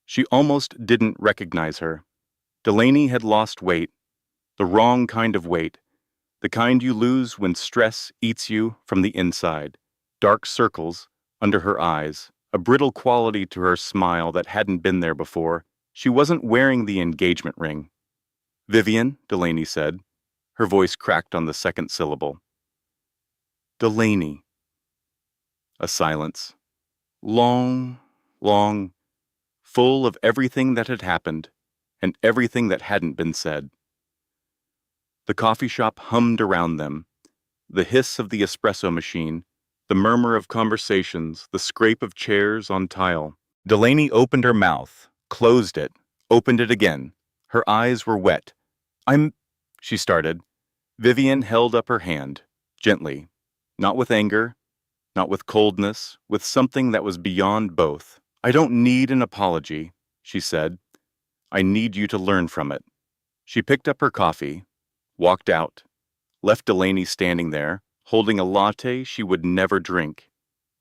She almost didn't recognize her. Delaney had lost weight, the wrong kind of weight, the kind you lose when stress eats you from the inside. Dark circles under her eyes, a brittle quality to her smile that hadn't been there before. She wasn't wearing the engagement ring. "Vivian," Delaney said. Her voice cracked on the second syllable. "Delaney." A silence. Long, long, full of everything that had happened and everything that hadn't been said. The coffee shop hummed around them. The hiss of the espresso machine, the murmur of conversations, the scrape of chairs on tile. Delaney opened her mouth, closed it, opened it again. Her eyes were wet. She started. Vivian held up her hand, gently, not with anger, not with coldness, with something that was beyond both. "I don't need an apology," she said. "I need you to learn from it." She picked up her coffee, walked out, left Delaney standing there, holding a latte she would never drink.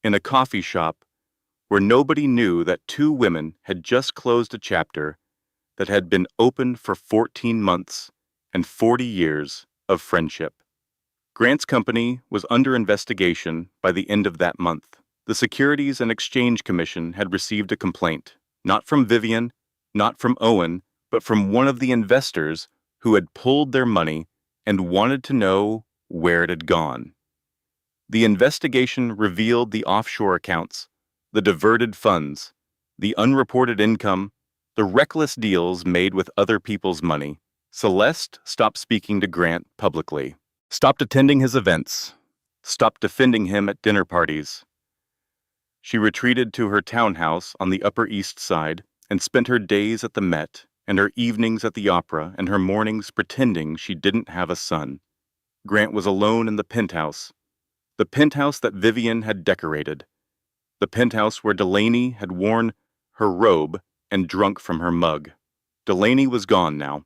In a coffee shop where nobody knew that 2 women had just closed a chapter that had been open for 14 months and 40 years of friendship. Grant's company was under investigation by the end of that month. The Securities and Exchange Commission had received a complaint, not from Vivian, not from Owen, but from one of the investors who had pulled their money and wanted to know where it had gone. The investigation revealed the offshore accounts, the diverted funds, the unreported income, the reckless deals made with other people's money. Celeste stopped speaking to Grant publicly, stopped attending his events, stopped defending him at dinner parties. She retreated to her townhouse on the Upper East Side and spent her days at the Met and her evenings at the opera and her mornings pretending she didn't have a son. Grant was alone in the penthouse that Vivian had decorated, the penthouse where Delaney had worn her robe and drunk from her mug. Delaney was gone now.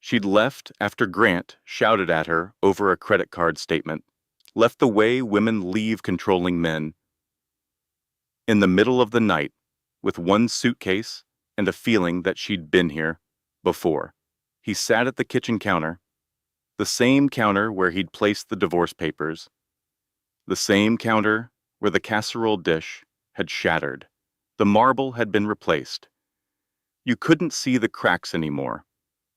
She'd left after Grant shouted at her over a credit card statement, left the way women leave controlling men. In the middle of the night, with one suitcase and a feeling that she'd been here before, he sat at the kitchen counter, the same counter where he'd placed the divorce papers, the same counter where the casserole dish had shattered. The marble had been replaced. You couldn't see the cracks anymore,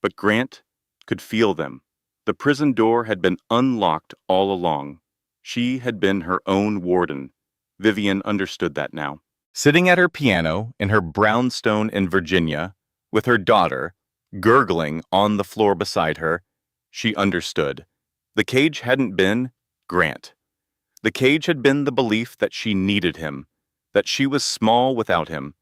but Grant could feel them. The prison door had been unlocked all along. She had been her own warden. Vivian understood that now. Sitting at her piano in her brownstone in Virginia, with her daughter, gurgling on the floor beside her, she understood. The cage hadn't been Grant. The cage had been the belief that she needed him, that she was small without him,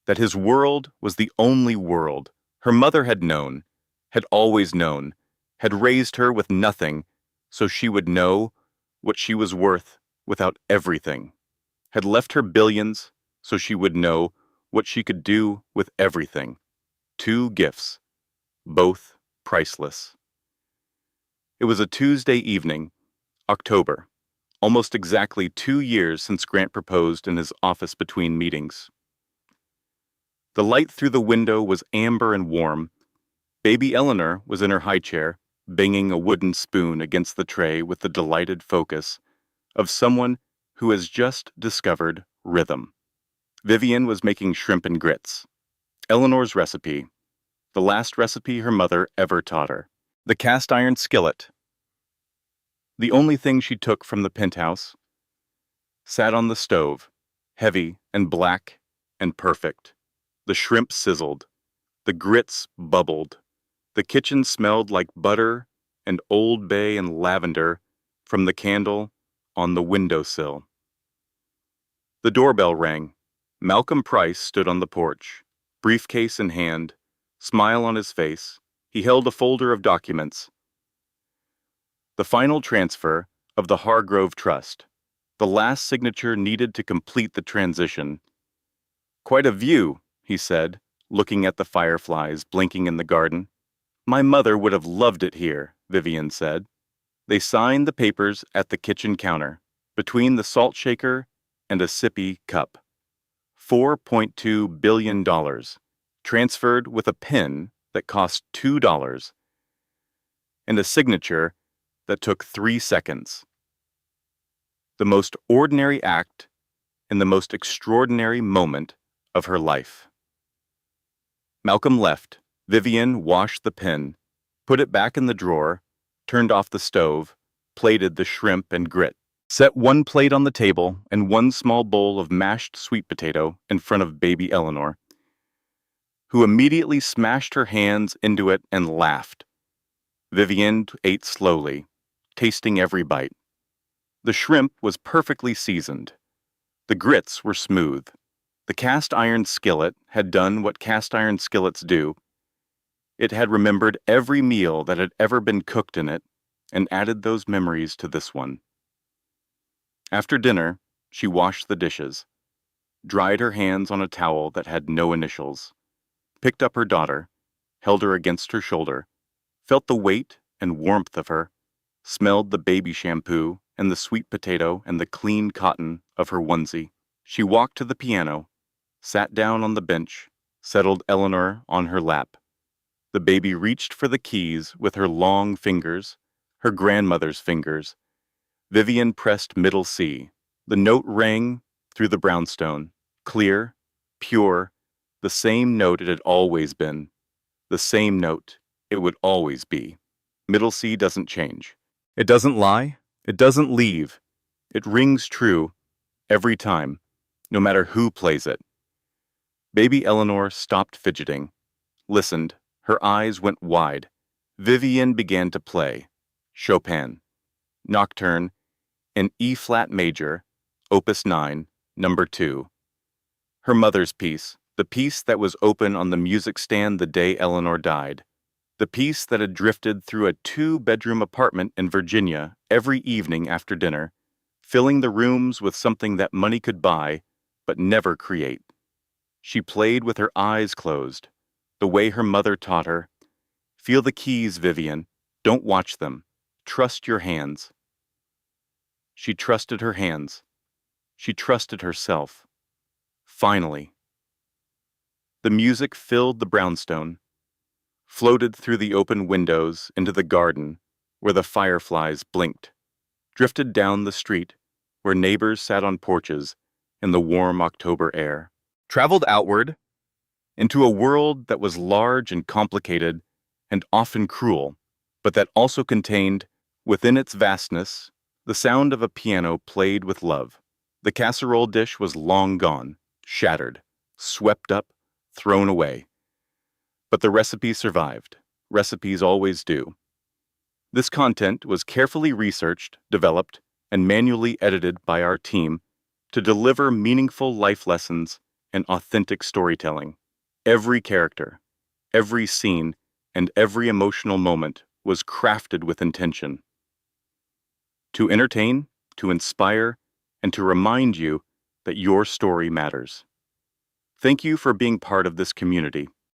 that his world was the only world. Her mother had known, had always known, had raised her with nothing, so she would know what she was worth without everything, had left her billions, so she would know what she could do with everything. Two gifts, both priceless. It was a Tuesday evening, October, almost exactly 2 years since Grant proposed in his office between meetings. The light through the window was amber and warm. Baby Eleanor was in her high chair, banging a wooden spoon against the tray with the delighted focus of someone who has just discovered rhythm. Vivian was making shrimp and grits. Eleanor's recipe, the last recipe her mother ever taught her. The cast iron skillet, the only thing she took from the penthouse, sat on the stove, heavy and black and perfect. The shrimp sizzled. The grits bubbled. The kitchen smelled like butter and Old Bay and lavender from the candle on the windowsill. The doorbell rang. Malcolm Price stood on the porch, briefcase in hand, smile on his face. He held a folder of documents. The final transfer of the Hargrove Trust, the last signature needed to complete the transition. "Quite a view," he said, looking at the fireflies blinking in the garden. "My mother would have loved it here," Vivian said. They signed the papers at the kitchen counter, between the salt shaker and a sippy cup. $4.2 billion, transferred with a pen that cost $2, and a signature that took 3 seconds. The most ordinary act in the most extraordinary moment of her life. Malcolm left. Vivian washed the pen, put it back in the drawer, turned off the stove, plated the shrimp and grit, set one plate on the table and one small bowl of mashed sweet potato in front of baby Eleanor, who immediately smashed her hands into it and laughed. Vivian ate slowly, tasting every bite. The shrimp was perfectly seasoned. The grits were smooth. The cast iron skillet had done what cast iron skillets do. It had remembered every meal that had ever been cooked in it and added those memories to this one. After dinner, she washed the dishes, dried her hands on a towel that had no initials, picked up her daughter, held her against her shoulder, felt the weight and warmth of her, smelled the baby shampoo and the sweet potato and the clean cotton of her onesie. She walked to the piano, sat down on the bench, settled Eleanor on her lap. The baby reached for the keys with her long fingers, her grandmother's fingers. Vivian pressed middle C. The note rang through the brownstone, clear, pure, the same note it had always been, the same note it would always be. Middle C doesn't change. It doesn't lie. It doesn't leave. It rings true every time, no matter who plays it. Baby Eleanor stopped fidgeting, listened. Her eyes went wide. Vivian began to play. Chopin. Nocturne in E-flat major, Opus 9, Number 2. Her mother's piece, the piece that was open on the music stand the day Eleanor died. The piece that had drifted through a 2-bedroom apartment in Virginia every evening after dinner, filling the rooms with something that money could buy, but never create. She played with her eyes closed, the way her mother taught her. Feel the keys, Vivian. Don't watch them. Trust your hands. She trusted her hands. She trusted herself. Finally. The music filled the brownstone, floated through the open windows into the garden where the fireflies blinked, drifted down the street where neighbors sat on porches in the warm October air, traveled outward into a world that was large and complicated and often cruel, but that also contained, within its vastness, the sound of a piano played with love. The casserole dish was long gone, shattered, swept up, thrown away. But the recipe survived. Recipes always do. This content was carefully researched, developed, and manually edited by our team to deliver meaningful life lessons and authentic storytelling. Every character, every scene, and every emotional moment was crafted with intention. To entertain, to inspire, and to remind you that your story matters. Thank you for being part of this community.